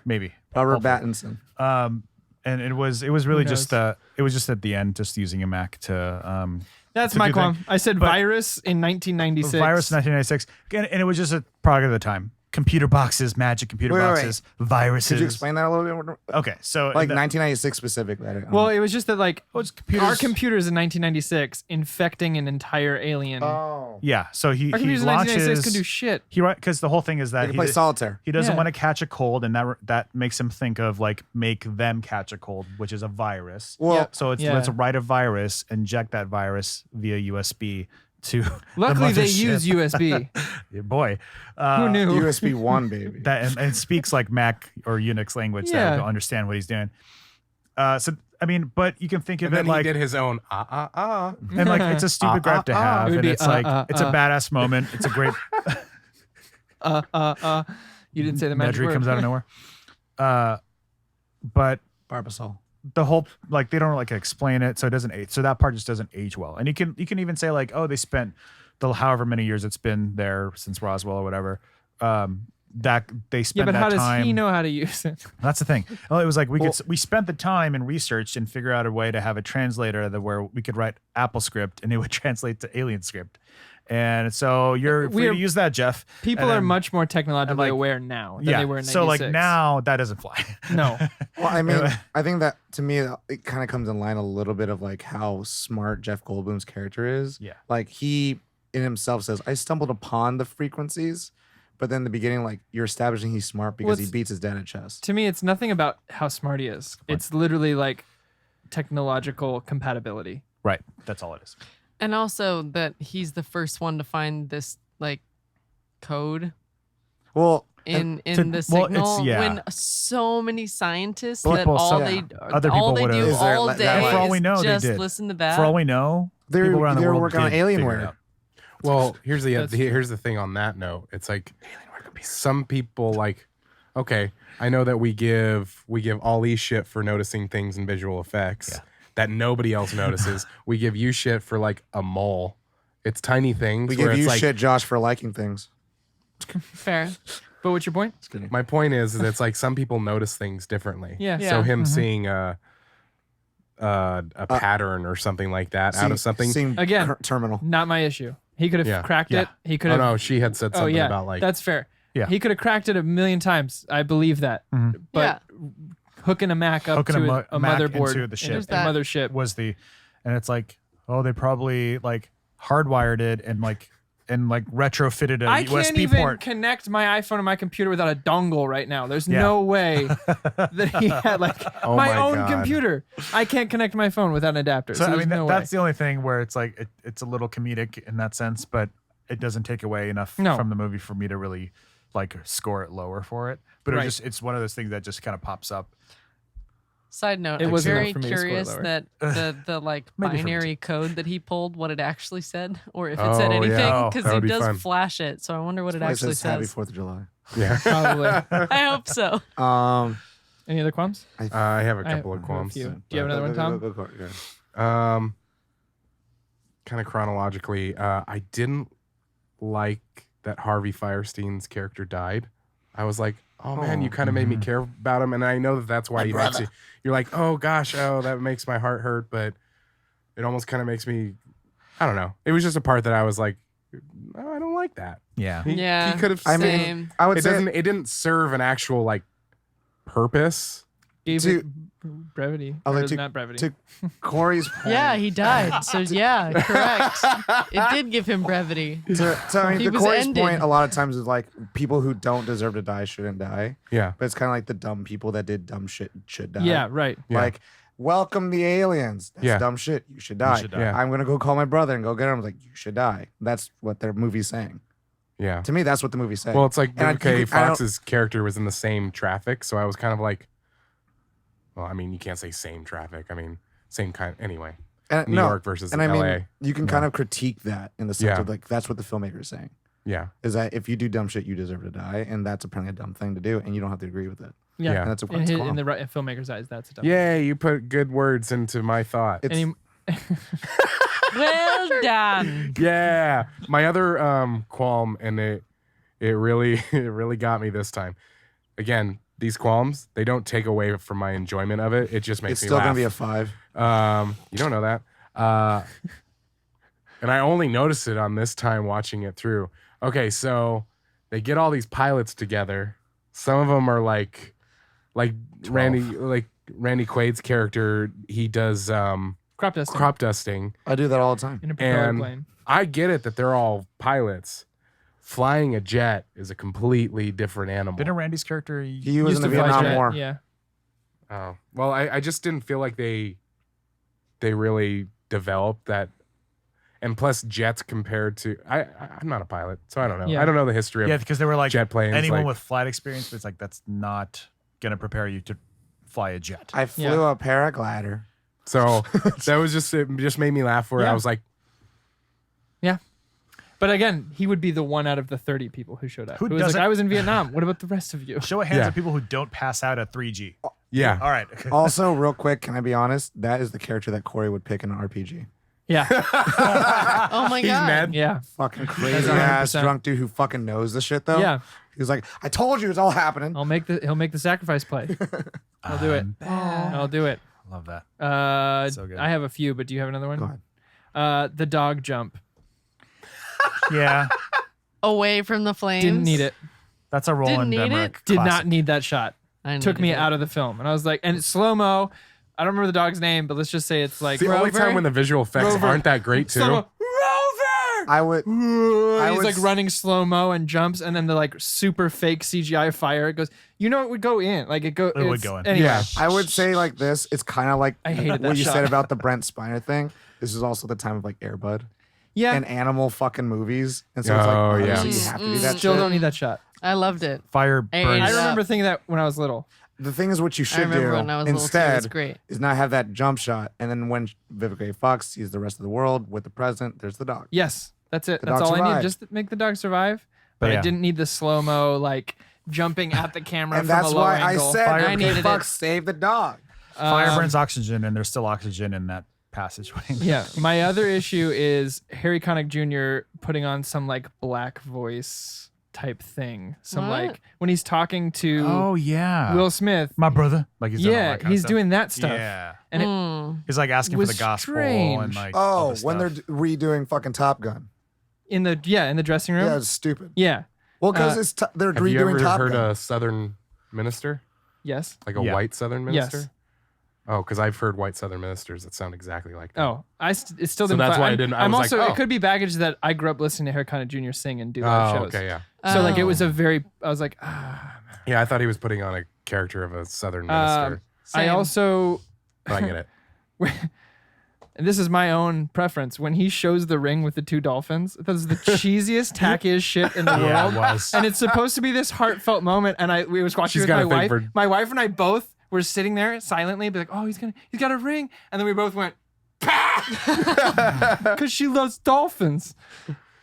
Speaker 4: Maybe.
Speaker 3: Robert
Speaker 4: Hopefully.
Speaker 3: Pattinson.
Speaker 4: And it was really
Speaker 2: knows?
Speaker 4: just it was just at the end, just using a Mac to
Speaker 2: That's
Speaker 4: to
Speaker 2: my
Speaker 4: do
Speaker 2: qualm.
Speaker 4: thing.
Speaker 2: I said
Speaker 4: But-
Speaker 2: virus in 1996.
Speaker 4: Virus 1996, and it was just a product of the time. Computer boxes, magic computer
Speaker 3: Wait, wait,
Speaker 4: boxes, viruses.
Speaker 3: Could you explain that a little bit more?
Speaker 4: Okay, so
Speaker 3: Like
Speaker 4: the-
Speaker 3: 1996 specifically. I don't know.
Speaker 2: Well, it was just that like
Speaker 4: it's
Speaker 2: our computers in 1996 infecting an entire alien. Our
Speaker 3: yeah.
Speaker 4: so he
Speaker 2: computers in 1996
Speaker 4: launches.
Speaker 2: can do shit.
Speaker 4: He because the whole thing is
Speaker 3: They
Speaker 4: that
Speaker 3: can play solitaire.
Speaker 4: he doesn't
Speaker 2: Yeah.
Speaker 4: want to catch a cold, and that makes him think of like make them catch a cold, which is a virus.
Speaker 3: Well,
Speaker 4: So
Speaker 2: Yeah.
Speaker 4: let's write a virus, inject that virus via USB to.
Speaker 2: Luckily,
Speaker 4: the
Speaker 2: they
Speaker 4: mothership.
Speaker 2: use USB.
Speaker 4: Yeah, boy,
Speaker 2: Who knew?
Speaker 3: USB 1, baby.
Speaker 4: that and speaks like Mac or Unix language
Speaker 2: Yeah.
Speaker 4: that will understand what he's doing. So I mean, but you can think of
Speaker 1: And then
Speaker 4: it like
Speaker 1: he did his own
Speaker 4: and like it's a stupid gripe to have,
Speaker 2: It would
Speaker 4: and
Speaker 2: be,
Speaker 4: it's like it's a badass moment. It's a great
Speaker 2: You didn't say the magic
Speaker 4: Nedry
Speaker 2: word.
Speaker 4: comes out of nowhere. But
Speaker 3: Barbasol.
Speaker 4: the whole like they don't like explain it, so it doesn't age. So that part just doesn't age well. And you can even say like, oh, they spent the however many years it's been there since Roswell or whatever. That they
Speaker 2: Yeah,
Speaker 4: spent
Speaker 2: but
Speaker 4: that
Speaker 2: how does
Speaker 4: time.
Speaker 2: he know how to use it?
Speaker 4: That's the thing. Well, it was like we spent the time and researched and figure out a way to have a translator where we could write Apple script and it would translate to alien script. And so you're free to use that, Jeff.
Speaker 2: People
Speaker 4: And
Speaker 2: are
Speaker 4: then-
Speaker 2: much more technologically
Speaker 4: like-
Speaker 2: aware now than
Speaker 4: yeah.
Speaker 2: they were in 96.
Speaker 4: So like now that doesn't fly.
Speaker 2: No.
Speaker 3: Well, I mean, I think that to me, it kind of comes in line a little bit of like how smart Jeff Goldblum's character is.
Speaker 4: Yeah.
Speaker 3: Like he in himself says, I stumbled upon the frequencies. But then in the beginning, like you're establishing he's smart because he
Speaker 2: it's-
Speaker 3: beats his dad at chess.
Speaker 2: To me, it's nothing about how smart he is. It's literally like technological compatibility.
Speaker 4: Right. That's all it is.
Speaker 5: And also that he's the first one to find this like code
Speaker 3: Well,
Speaker 5: in
Speaker 4: to-
Speaker 5: the
Speaker 4: well, it's-
Speaker 5: signal
Speaker 4: yeah.
Speaker 5: when so many scientists
Speaker 4: Well,
Speaker 5: that
Speaker 4: well,
Speaker 5: all
Speaker 4: some-
Speaker 5: they
Speaker 4: other
Speaker 5: all
Speaker 4: people
Speaker 5: they do
Speaker 4: would've-
Speaker 3: Is there
Speaker 5: all
Speaker 3: that-
Speaker 5: day
Speaker 3: that-
Speaker 4: For all we
Speaker 5: is
Speaker 4: know, they
Speaker 5: just
Speaker 4: did.
Speaker 5: listen to that.
Speaker 4: For all we know,
Speaker 3: They're
Speaker 4: people around the world
Speaker 3: working on
Speaker 4: did figure it
Speaker 3: Alienware.
Speaker 4: out.
Speaker 1: Well, here's
Speaker 2: That's
Speaker 1: here's the thing on that note. It's like some people like, okay, I know that we give Ali shit for noticing things in visual effects that nobody else notices. We give you shit for like a mole. It's tiny things.
Speaker 3: We
Speaker 1: where
Speaker 3: give
Speaker 1: it's
Speaker 3: you
Speaker 1: like,
Speaker 3: shit, Josh, for liking things.
Speaker 5: Fair.
Speaker 2: But what's your point?
Speaker 3: Just kidding.
Speaker 1: My point is that it's like some people notice things differently.
Speaker 2: Yeah.
Speaker 5: Yeah.
Speaker 1: So him seeing a pattern or something like that out of something.
Speaker 3: Seeing
Speaker 2: Again,
Speaker 3: terminal.
Speaker 2: Not my issue. He could have
Speaker 1: Yeah.
Speaker 2: cracked
Speaker 4: Yeah.
Speaker 2: it. He could
Speaker 1: Oh
Speaker 2: have.
Speaker 1: no, she had said
Speaker 2: Oh
Speaker 1: something
Speaker 2: yeah,
Speaker 1: about like
Speaker 2: that's fair.
Speaker 4: Yeah.
Speaker 2: He could have cracked it a million times. I believe that. But hooking a Mac up
Speaker 4: Hooking
Speaker 2: to a
Speaker 4: Mac
Speaker 2: motherboard
Speaker 4: into the ship.
Speaker 5: There's
Speaker 2: a
Speaker 5: that.
Speaker 2: mothership.
Speaker 4: was the, and it's like, oh, they probably like hardwired it and retrofitted a
Speaker 2: I
Speaker 4: USB
Speaker 2: can't even
Speaker 4: port.
Speaker 2: connect my iPhone to my computer without a dongle right now. There's
Speaker 4: Yeah.
Speaker 2: no way that he had like
Speaker 1: Oh
Speaker 2: my
Speaker 1: my
Speaker 2: own
Speaker 1: God.
Speaker 2: computer. I can't connect my phone without an adapter. So,
Speaker 4: So I mean,
Speaker 2: there's no
Speaker 4: that's
Speaker 2: way.
Speaker 4: the only thing where it's like it's a little comedic in that sense, but it doesn't take away enough
Speaker 2: No.
Speaker 4: from the movie for me to really like score it lower for it. But
Speaker 2: Right.
Speaker 4: it's one of those things that just kind of pops up.
Speaker 5: Side note,
Speaker 2: It
Speaker 5: I'm
Speaker 2: wasn't
Speaker 5: very
Speaker 2: enough for me to score
Speaker 5: curious
Speaker 2: lower.
Speaker 5: that the like
Speaker 4: Maybe for me
Speaker 5: binary code that he pulled, what it actually said, or if it
Speaker 1: Oh,
Speaker 5: said
Speaker 1: yeah.
Speaker 5: anything,
Speaker 1: Oh,
Speaker 5: because
Speaker 1: that
Speaker 5: he
Speaker 1: would be
Speaker 5: does
Speaker 1: fun.
Speaker 5: flash it. So I wonder what it
Speaker 3: Why it
Speaker 5: actually
Speaker 3: says Happy
Speaker 5: says.
Speaker 3: 4th of July.
Speaker 1: yeah.
Speaker 2: Probably.
Speaker 5: I hope so.
Speaker 2: Any other qualms?
Speaker 1: I have a
Speaker 2: I
Speaker 1: couple of
Speaker 2: have a
Speaker 1: qualms.
Speaker 2: few. Do you have another one, Tom?
Speaker 3: Go.
Speaker 1: kind of chronologically, I didn't like that Harvey Firestein's character died. I was like, oh man, you kind of made me care about him, and I know that that's why he makes you. You're like, oh gosh, that makes my heart hurt, but it almost kind of makes me. I don't know. It was just a part that I was like, no, I don't like that.
Speaker 4: Yeah.
Speaker 1: He
Speaker 5: Yeah,
Speaker 1: could have.
Speaker 3: I
Speaker 5: Same.
Speaker 3: mean, I would
Speaker 1: It
Speaker 3: say
Speaker 1: doesn't. It didn't serve an actual like purpose.
Speaker 2: Gave
Speaker 3: To-
Speaker 2: it brevity.
Speaker 3: I like
Speaker 2: Or
Speaker 3: to-
Speaker 2: not brevity.
Speaker 3: to Corey's point.
Speaker 5: Yeah, he died. So yeah, correct. It did give him brevity.
Speaker 3: I mean,
Speaker 5: He
Speaker 3: to
Speaker 5: was
Speaker 3: Corey's
Speaker 5: ended.
Speaker 3: point, a lot of times is like people who don't deserve to die shouldn't die.
Speaker 1: Yeah.
Speaker 3: But it's kind of like the dumb people that did dumb shit should die.
Speaker 2: Yeah, right.
Speaker 1: Yeah.
Speaker 3: Like, welcome the aliens. That's
Speaker 1: Yeah.
Speaker 3: dumb shit. You should die.
Speaker 4: should die.
Speaker 1: Yeah.
Speaker 3: I'm gonna go call my brother and go get him. I'm like, you should die. That's what their movie's saying.
Speaker 1: Yeah.
Speaker 3: To me, that's what the movie's saying.
Speaker 1: Well, it's like
Speaker 3: And I-
Speaker 1: Vivica
Speaker 3: you could- I don't-
Speaker 1: Fox's character was in the same traffic, so I was kind of like, well, I mean, you can't say same traffic. I mean, same kind. Anyway,
Speaker 3: and,
Speaker 1: New York versus
Speaker 3: and I
Speaker 1: LA.
Speaker 3: mean, you can kind of critique that in the sense
Speaker 1: Yeah.
Speaker 3: of like that's what the filmmaker is saying.
Speaker 1: Yeah.
Speaker 3: Is that if you do dumb shit, you deserve to die, and that's apparently a dumb thing to do, and you don't have to agree with it.
Speaker 2: Yeah.
Speaker 1: Yeah.
Speaker 3: And that's a
Speaker 2: In,
Speaker 3: it's
Speaker 2: his,
Speaker 3: calm.
Speaker 2: in the filmmaker's eyes, that's a dumb.
Speaker 1: Yay, you put good words into my thought.
Speaker 3: It's-
Speaker 2: And
Speaker 5: Well done.
Speaker 1: Yeah. My other qualm, and it really it really got me this time. Again, these qualms, they don't take away from my enjoyment of it. It just makes
Speaker 3: it's
Speaker 1: me
Speaker 3: still
Speaker 1: laugh.
Speaker 3: gonna be a 5.
Speaker 1: You don't know that. And I only noticed it on this time watching it through. Okay, so they get all these pilots together. Some of them are like Randy Quaid's character. He does
Speaker 2: crop dusting
Speaker 1: crop dusting.
Speaker 3: I do that all the time.
Speaker 2: in a propeller
Speaker 1: and-
Speaker 2: plane.
Speaker 1: I get it that they're all pilots. Flying a jet is a completely different animal.
Speaker 4: Didn't Randy's character?
Speaker 3: He was
Speaker 2: Used
Speaker 3: in the
Speaker 2: to fly
Speaker 3: Vietnam
Speaker 2: jet,
Speaker 3: War.
Speaker 2: Yeah.
Speaker 1: Oh, well, I just didn't feel like they really developed that. And plus, jets compared to I'm not a pilot, so I don't know.
Speaker 2: Yeah.
Speaker 1: I don't know the history of
Speaker 4: Yeah, because they were like
Speaker 1: jet planes.
Speaker 4: anyone
Speaker 1: like-
Speaker 4: with flight experience, but it's like that's not gonna prepare you to fly a jet.
Speaker 3: I flew a paraglider.
Speaker 1: So that was it just made me laugh where I
Speaker 2: Yeah.
Speaker 1: was like,
Speaker 2: Yeah. But again, he would be the one out of the 30 people who showed up.
Speaker 4: Who
Speaker 2: Who was like,
Speaker 4: doesn't-
Speaker 2: I was in Vietnam. What about the rest of you?
Speaker 4: Show of hands
Speaker 1: Yeah.
Speaker 4: of people who don't pass out at 3G.
Speaker 1: yeah.
Speaker 4: All right.
Speaker 3: Also, real quick, can I be honest? That is the character that Corey would pick in an RPG.
Speaker 2: Yeah.
Speaker 5: Oh my
Speaker 1: He's
Speaker 5: god.
Speaker 1: mad.
Speaker 2: Yeah.
Speaker 3: Fucking crazy
Speaker 2: 100%.
Speaker 3: ass drunk dude who fucking knows the shit though.
Speaker 2: Yeah.
Speaker 3: He was like, I told you it's all happening.
Speaker 2: He'll make the sacrifice play. I'll do it. I'll do it.
Speaker 4: Love that. So good.
Speaker 2: I have a few, but do you have another one?
Speaker 3: Go ahead.
Speaker 2: The dog jump.
Speaker 4: Yeah,
Speaker 5: Away from the flames.
Speaker 2: Didn't need it.
Speaker 4: that's a Roland
Speaker 5: need it?
Speaker 4: Emmerich.
Speaker 2: Did
Speaker 4: classic.
Speaker 2: not need that shot.
Speaker 5: I
Speaker 2: Took me
Speaker 5: needed it.
Speaker 2: out of the film. And I was like, and it's slow-mo. I don't remember the dog's name, but let's just say it's like
Speaker 1: It's the only
Speaker 2: Rover.
Speaker 1: time when the visual effects
Speaker 2: Rover.
Speaker 1: aren't that great too.
Speaker 2: Slow-mo. Rover!
Speaker 3: I would.
Speaker 2: He's
Speaker 3: would
Speaker 2: like
Speaker 3: s-
Speaker 2: running slow-mo and jumps, and then the like super fake CGI fire. It goes, it would go in. Like it
Speaker 4: would
Speaker 2: it's-
Speaker 4: go in.
Speaker 2: Anyway.
Speaker 1: Yeah.
Speaker 3: I would say like this. It's kind of like
Speaker 2: I hated that
Speaker 3: what you
Speaker 2: shot.
Speaker 3: said about the Brent Spiner thing. This is also the time of like Air Bud
Speaker 2: Yeah.
Speaker 3: and animal fucking movies, and so it's like
Speaker 1: Oh, yeah.
Speaker 3: obviously you have to do that.
Speaker 2: Still
Speaker 3: shit.
Speaker 2: don't need that shot.
Speaker 5: I loved it.
Speaker 4: Fire
Speaker 5: Hey,
Speaker 4: burns.
Speaker 2: I
Speaker 5: Yeah.
Speaker 2: remember thinking that when I was little.
Speaker 3: The thing is, what you
Speaker 5: I
Speaker 3: should
Speaker 5: remember
Speaker 3: do
Speaker 5: when I was little too.
Speaker 3: instead
Speaker 5: It's great.
Speaker 3: is not have that jump shot, and then when Vivica Fox sees the rest of the world with the president, there's the dog.
Speaker 2: Yes, that's it.
Speaker 3: The
Speaker 2: That's
Speaker 3: dog
Speaker 2: all I need.
Speaker 3: survived.
Speaker 2: Just to make the dog survive. But
Speaker 4: Yeah.
Speaker 2: I didn't need the slow-mo like jumping at the camera
Speaker 3: And
Speaker 2: from
Speaker 3: that's
Speaker 2: a low
Speaker 3: why
Speaker 2: angle.
Speaker 3: I said
Speaker 4: Fire-
Speaker 5: I needed
Speaker 3: Vivica Fox
Speaker 5: it.
Speaker 3: save the dog.
Speaker 4: Fire burns oxygen, and there's still oxygen in that passageway.
Speaker 2: Yeah. My other issue is Harry Connick Jr. putting on some like black voice type thing. Some
Speaker 5: What?
Speaker 2: like when he's talking to
Speaker 4: Oh yeah,
Speaker 2: Will Smith.
Speaker 4: my brother. Like he's doing all
Speaker 2: Yeah,
Speaker 4: that kind of
Speaker 2: he's
Speaker 4: stuff.
Speaker 2: doing that stuff.
Speaker 4: Yeah,
Speaker 2: And it,
Speaker 5: Mm.
Speaker 4: he's like asking for
Speaker 2: was
Speaker 4: the gospel
Speaker 2: strange.
Speaker 4: and like all
Speaker 3: Oh,
Speaker 4: this
Speaker 3: when they're
Speaker 4: stuff.
Speaker 3: redoing fucking Top Gun.
Speaker 2: in the dressing room.
Speaker 3: Yeah, it's stupid.
Speaker 2: Yeah.
Speaker 3: Well, because they're
Speaker 1: Have you
Speaker 3: redoing
Speaker 1: ever
Speaker 3: Top
Speaker 1: heard
Speaker 3: Gun.
Speaker 1: a Southern minister?
Speaker 2: Yes.
Speaker 1: Like a
Speaker 4: Yeah.
Speaker 1: white Southern minister?
Speaker 2: Yes.
Speaker 1: Oh, because I've heard white Southern ministers that sound exactly like that.
Speaker 2: Oh, it still
Speaker 1: So
Speaker 2: didn't.
Speaker 1: that's
Speaker 2: fi-
Speaker 1: why I
Speaker 2: I'm-
Speaker 1: didn't- I
Speaker 2: I'm
Speaker 1: was
Speaker 2: also.
Speaker 1: like, oh.
Speaker 2: It could be baggage that I grew up listening to Harry Connick Jr. sing and do live
Speaker 1: Oh,
Speaker 2: shows.
Speaker 1: okay, yeah.
Speaker 2: So like it
Speaker 5: Oh.
Speaker 2: was a very. I was like, ah.
Speaker 1: Yeah, I thought he was putting on a character of a Southern
Speaker 2: Um,
Speaker 1: minister.
Speaker 2: I
Speaker 5: Same.
Speaker 2: also.
Speaker 1: But I get it.
Speaker 2: And this is my own preference. When he shows the ring with the two dolphins, that is the cheesiest, tackiest shit in the
Speaker 4: Yeah,
Speaker 2: world.
Speaker 4: it was.
Speaker 2: And it's supposed to be this heartfelt moment. And we was watching
Speaker 1: She's
Speaker 2: with
Speaker 1: got
Speaker 2: my
Speaker 1: a
Speaker 2: wife.
Speaker 1: thing for-
Speaker 2: My wife and I both were sitting there silently, be like, "Oh, he's got a ring," and then we both went, because she loves dolphins.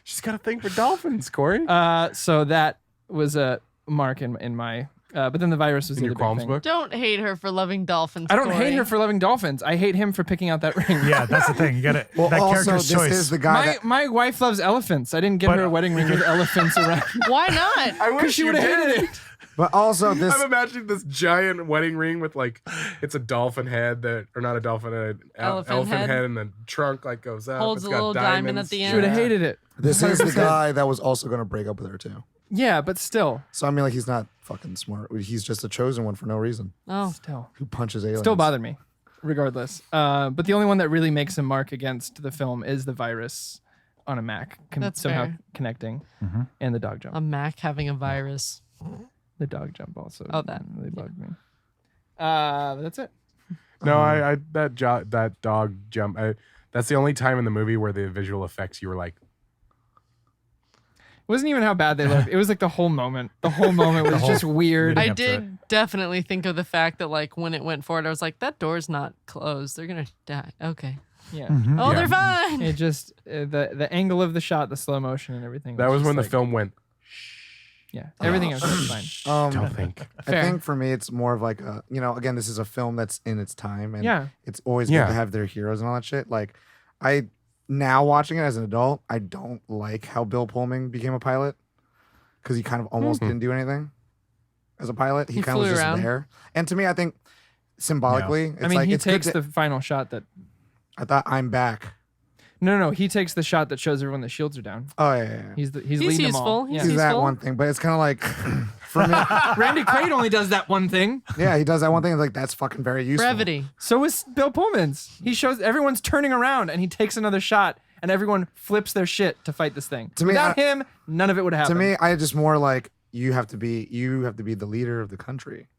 Speaker 1: She's got a thing for dolphins, Corey.
Speaker 2: So that was a mark in my But then the virus was
Speaker 1: In
Speaker 2: the
Speaker 1: your
Speaker 2: other big
Speaker 1: Qualms
Speaker 2: thing.
Speaker 1: book?
Speaker 5: Don't hate her for loving dolphins.
Speaker 2: I don't hate
Speaker 5: Corey.
Speaker 2: her for loving dolphins. I hate him for picking out that ring.
Speaker 4: Yeah, that's the thing. You got it.
Speaker 3: Well,
Speaker 4: That
Speaker 3: also,
Speaker 4: character's
Speaker 3: this
Speaker 4: choice.
Speaker 3: is the guy that.
Speaker 2: My wife loves elephants. I didn't get
Speaker 4: But-
Speaker 2: her a wedding ring with elephants around.
Speaker 5: Why not?
Speaker 1: I
Speaker 2: Because she would have hated it.
Speaker 3: But also, this.
Speaker 1: I'm imagining this giant wedding ring with like, it's a dolphin head or not a dolphin, an
Speaker 5: Elephant
Speaker 1: elephant
Speaker 5: head.
Speaker 1: head, and the trunk like goes up.
Speaker 5: Holds
Speaker 1: It's
Speaker 5: a
Speaker 1: got
Speaker 5: little diamond
Speaker 1: diamonds.
Speaker 5: at the
Speaker 2: She
Speaker 5: end.
Speaker 2: would have hated it.
Speaker 3: This is the
Speaker 2: 100%.
Speaker 3: guy that was also going to break up with her too.
Speaker 2: Yeah, but still.
Speaker 3: So I mean, like, he's not fucking smart. He's just a chosen one for no reason.
Speaker 5: Oh,
Speaker 2: Still.
Speaker 3: Who punches aliens?
Speaker 2: Still bothered me, regardless. But the only one that really makes a mark against the film is the virus on a Mac
Speaker 5: That's
Speaker 2: somehow
Speaker 5: fair.
Speaker 2: connecting,
Speaker 1: Mm-hmm.
Speaker 2: and the dog jump.
Speaker 5: a Mac having a virus.
Speaker 2: The dog jump also.
Speaker 5: Oh, that.
Speaker 2: really bugged me. That's it.
Speaker 1: No, that dog jump. That's the only time in the movie where the visual effects you were like,
Speaker 2: It wasn't even how bad they looked. It was like the whole moment. The whole moment was just weird.
Speaker 4: Leading
Speaker 5: I
Speaker 4: up to
Speaker 5: did definitely think of the fact that like when it went forward, I was like, that door's not closed. They're gonna die. Okay.
Speaker 2: Yeah.
Speaker 5: Oh,
Speaker 1: Yeah.
Speaker 5: they're fine.
Speaker 2: It just the angle of the shot, the slow motion, and everything.
Speaker 1: that was
Speaker 2: just
Speaker 1: when the
Speaker 2: like-
Speaker 1: film went.
Speaker 2: Yeah, everything else was fine.
Speaker 1: Don't think.
Speaker 3: I
Speaker 2: Fair.
Speaker 3: think for me, it's more of like a, again, this is a film that's in its time, and
Speaker 2: Yeah.
Speaker 3: it's always
Speaker 1: Yeah.
Speaker 3: good to have their heroes and all that shit. Like, now watching it as an adult, I don't like how Bill Pullman became a pilot because he kind of almost didn't do anything as a pilot. He
Speaker 5: He
Speaker 3: kind of was
Speaker 5: flew
Speaker 3: just
Speaker 5: around.
Speaker 3: there. And to me, I think symbolically, it's
Speaker 2: I mean,
Speaker 3: like
Speaker 2: he
Speaker 3: it's good
Speaker 2: takes
Speaker 3: to-
Speaker 2: the final shot that.
Speaker 3: I thought I'm back.
Speaker 2: No. He takes the shot that shows everyone the shields are down.
Speaker 3: Oh yeah.
Speaker 2: He's
Speaker 5: He's
Speaker 2: leading
Speaker 5: useful.
Speaker 2: them all.
Speaker 5: He's
Speaker 2: Yeah.
Speaker 3: He's that
Speaker 5: useful.
Speaker 3: one thing, but it's kind of like for me.
Speaker 2: Randy Quaid only does that one thing.
Speaker 3: Yeah, he does that one thing. Like that's fucking very useful.
Speaker 5: Brevity.
Speaker 2: So is Bill Pullman's. He shows everyone's turning around and he takes another shot and everyone flips their shit to fight this thing.
Speaker 3: To me,
Speaker 2: Without him, none of it would happen.
Speaker 3: To me, I just more like you have to be the leader of the country.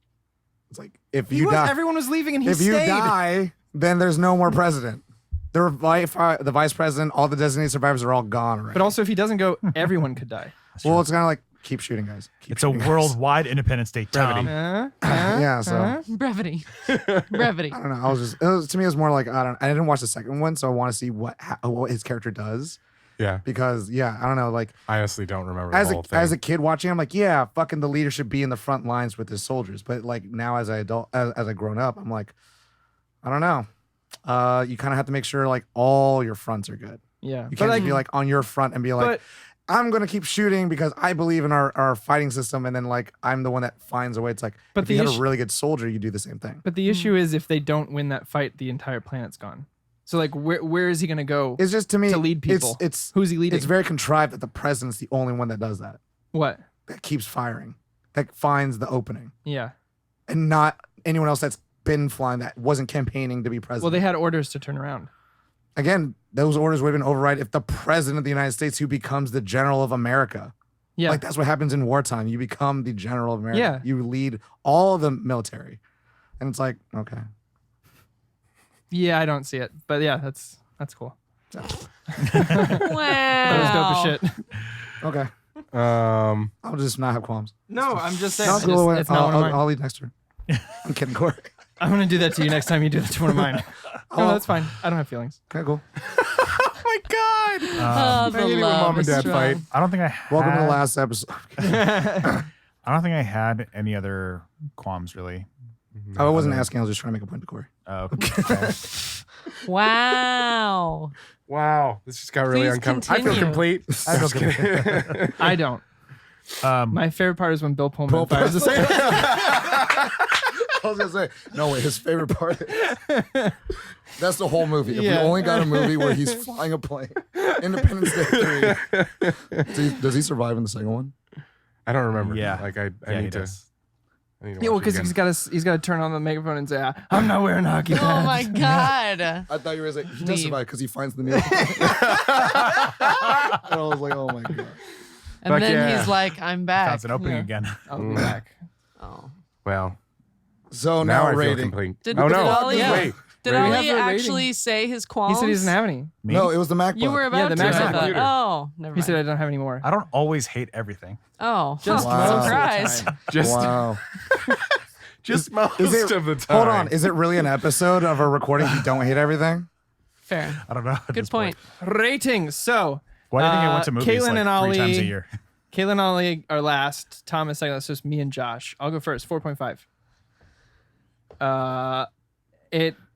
Speaker 3: It's like if
Speaker 2: He
Speaker 3: you
Speaker 2: was,
Speaker 3: die,
Speaker 2: everyone was leaving and he
Speaker 3: if you
Speaker 2: stayed.
Speaker 3: die, then there's no more president. The vice president, all the designated survivors are all gone already.
Speaker 2: But also, if he doesn't go, everyone could die.
Speaker 3: well, it's kind of like keep shooting, guys. Keep
Speaker 4: It's a
Speaker 3: shooting, guys.
Speaker 4: worldwide Independence Day. Tom.
Speaker 3: Yeah, so
Speaker 5: Brevity. Brevity.
Speaker 3: I don't know. To me, it was more like I didn't watch the second one, so I want to see what his character does
Speaker 1: Yeah,
Speaker 3: because I don't know. Like
Speaker 1: I honestly don't remember
Speaker 3: as
Speaker 1: the whole thing.
Speaker 3: as a kid watching, I'm like, yeah, fucking the leader should be in the front lines with his soldiers. But like now, as I grown up, I'm like, I don't know. You kind of have to make sure like all your fronts are good.
Speaker 2: Yeah.
Speaker 3: You
Speaker 2: But
Speaker 3: can't
Speaker 2: like,
Speaker 3: just be like on your front and be like,
Speaker 2: but
Speaker 3: I'm gonna keep shooting because I believe in our fighting system, and then like I'm the one that finds a way. It's like,
Speaker 2: But
Speaker 3: if
Speaker 2: the
Speaker 3: you have
Speaker 2: issue-
Speaker 3: a really good soldier, you do the same thing.
Speaker 2: but the issue is if they don't win that fight, the entire planet's gone. So like, where is he gonna go?
Speaker 3: It's just to me
Speaker 2: To lead people.
Speaker 3: It's
Speaker 2: Who's he leading?
Speaker 3: it's very contrived that the president's the only one that does that.
Speaker 2: What?
Speaker 3: That keeps firing, that finds the opening,
Speaker 2: Yeah.
Speaker 3: and not anyone else that's been flying that wasn't campaigning to be president.
Speaker 2: Well, they had orders to turn around.
Speaker 3: Again, those orders would have been override if the president of the United States, who becomes the general of America.
Speaker 2: Yeah.
Speaker 3: Like that's what happens in wartime. You become the general of America.
Speaker 2: Yeah.
Speaker 3: You lead all of the military. And it's like, okay.
Speaker 2: Yeah, I don't see it, but yeah, that's cool.
Speaker 5: Wow.
Speaker 2: That was dope as shit.
Speaker 3: Okay. I'll just not have qualms.
Speaker 2: No, I'm just saying.
Speaker 3: I'll
Speaker 2: it's
Speaker 3: go
Speaker 2: just-
Speaker 3: away.
Speaker 2: it's not one of mine.
Speaker 3: I'll lead next turn. I'm kidding, Corey.
Speaker 2: I'm gonna do that to you next time you do that to one of mine. No, that's fine. I don't have feelings.
Speaker 3: Okay, cool.
Speaker 1: oh my god!
Speaker 5: Oh, the
Speaker 1: I hate it when
Speaker 5: love
Speaker 1: mom and
Speaker 5: is
Speaker 1: dad
Speaker 5: strong.
Speaker 1: fight.
Speaker 4: I don't think I had,
Speaker 3: Welcome to the last episode.
Speaker 4: I don't think I had any other qualms really.
Speaker 3: I wasn't asking. I was just trying to make a point to Corey.
Speaker 4: Okay.
Speaker 5: Wow.
Speaker 1: Wow, this just got really
Speaker 5: Please
Speaker 1: uncomfortable. I feel
Speaker 5: continue.
Speaker 1: complete.
Speaker 4: I feel complete.
Speaker 2: I don't. My favorite part is when Bill Pullman fires the same.
Speaker 3: I was gonna say, no wait, his favorite part. That's the whole movie. If
Speaker 2: Yeah.
Speaker 3: we only got a movie where he's flying a plane, Independence Day 3. Does he survive in the second one?
Speaker 1: I don't remember.
Speaker 4: Yeah.
Speaker 1: like I
Speaker 4: Yeah, he
Speaker 1: need to.
Speaker 4: does.
Speaker 1: I need to
Speaker 2: Yeah, well,
Speaker 1: watch it
Speaker 2: because
Speaker 1: again.
Speaker 2: he's got to turn on the megaphone and say, "I'm not wearing hockey pads."
Speaker 5: Oh my God.
Speaker 3: I thought you were like, he does
Speaker 5: Leave.
Speaker 3: survive because he finds the needle. And I was like, oh my god.
Speaker 5: And
Speaker 1: Fuck
Speaker 5: then
Speaker 1: yeah.
Speaker 5: he's like, I'm back.
Speaker 4: Found an opening
Speaker 2: Yeah.
Speaker 4: again.
Speaker 2: I'll be back.
Speaker 5: Oh.
Speaker 1: Well,
Speaker 3: So
Speaker 1: now
Speaker 3: now
Speaker 1: I feel
Speaker 3: rating.
Speaker 1: complete.
Speaker 5: Did-
Speaker 1: oh
Speaker 5: did
Speaker 1: no!
Speaker 5: Ollie-
Speaker 2: Yeah.
Speaker 1: Wait.
Speaker 5: Did
Speaker 1: Rating.
Speaker 2: We
Speaker 5: Ollie
Speaker 2: have a rating.
Speaker 5: actually say his
Speaker 2: He
Speaker 5: qualms?
Speaker 2: said he doesn't have any.
Speaker 4: Me?
Speaker 3: No, it was the MacBook.
Speaker 5: You were about
Speaker 2: the
Speaker 5: to.
Speaker 2: Mac
Speaker 5: I thought.
Speaker 1: computer.
Speaker 5: Oh, never
Speaker 2: He
Speaker 5: mind.
Speaker 2: said I don't have any more.
Speaker 4: I don't always hate everything.
Speaker 5: Oh,
Speaker 2: Just
Speaker 5: huh.
Speaker 3: Wow.
Speaker 2: most of the
Speaker 5: Surprise.
Speaker 2: time.
Speaker 1: Just,
Speaker 3: Wow.
Speaker 1: just most
Speaker 3: Is it-
Speaker 1: of the time.
Speaker 3: Hold on. Is it really an episode of a recording you don't hate everything?
Speaker 5: Fair.
Speaker 4: I don't know. at
Speaker 5: Good
Speaker 4: this
Speaker 5: point.
Speaker 2: Rating. So,
Speaker 4: Why do you think I went to movies
Speaker 2: Caitlin
Speaker 4: like
Speaker 2: and
Speaker 4: 3 times a
Speaker 2: Ollie-
Speaker 4: year?
Speaker 2: Caitlin and Ollie are last. Thomas second. That's just me and Josh. I'll go first. 4.5.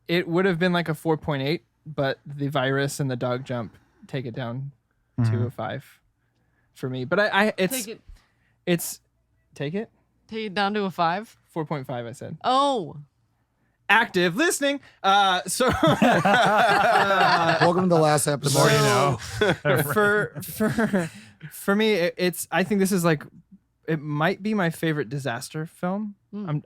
Speaker 2: It would have been like a 4.8, but the virus and the dog jump take it down to a 5 for me. But
Speaker 5: Take it
Speaker 2: take it
Speaker 5: take it down to a 5.
Speaker 2: 4.5. I said
Speaker 5: Oh.
Speaker 2: active listening. So
Speaker 3: Welcome to the last episode.
Speaker 4: more you know.
Speaker 2: for me, it's. I think this is like, it might be my favorite disaster film.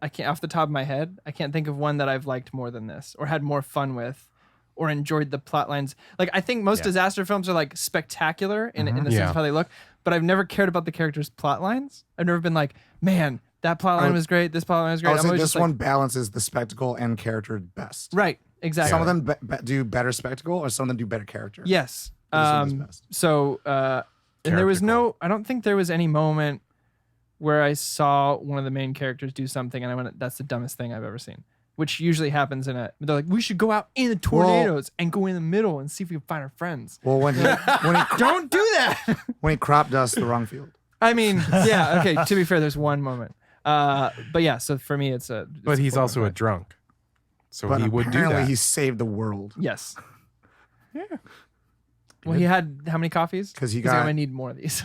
Speaker 2: I can't, off the top of my head, I can't think of one that I've liked more than this, or had more fun with, or enjoyed the plot lines. Like, I think most disaster films are like spectacular in the sense of how they look, but I've never cared about the characters' plot lines. I've never been like, man, that plot line was great. This plot line was great.
Speaker 3: I would
Speaker 2: I'm
Speaker 3: say
Speaker 2: always
Speaker 3: this
Speaker 2: just
Speaker 3: one
Speaker 2: like,
Speaker 3: balances the spectacle and character best.
Speaker 2: right, exactly.
Speaker 3: Some of them do better spectacle, or some of them do better character.
Speaker 2: Yes.
Speaker 3: This one is best.
Speaker 2: So, and there was I don't think there was any moment where I saw one of the main characters do something and I went, that's the dumbest thing I've ever seen. Which usually happens they're like, we should go out in the tornadoes and go in the middle and see if we can find our friends.
Speaker 3: Well, when he
Speaker 2: Don't do that.
Speaker 3: when he crop dusts the wrong field.
Speaker 2: I mean, yeah, okay, to be fair, there's one moment. But yeah, so for me, it's
Speaker 1: But he's also a
Speaker 2: 4.5.
Speaker 1: drunk. So
Speaker 3: But
Speaker 1: he would do
Speaker 3: apparently
Speaker 1: that.
Speaker 3: he saved the world.
Speaker 2: Yes. Yeah. Well, he had how many coffees?
Speaker 3: 'Cause he
Speaker 2: He's like, I'm
Speaker 3: got-
Speaker 2: gonna need more of these.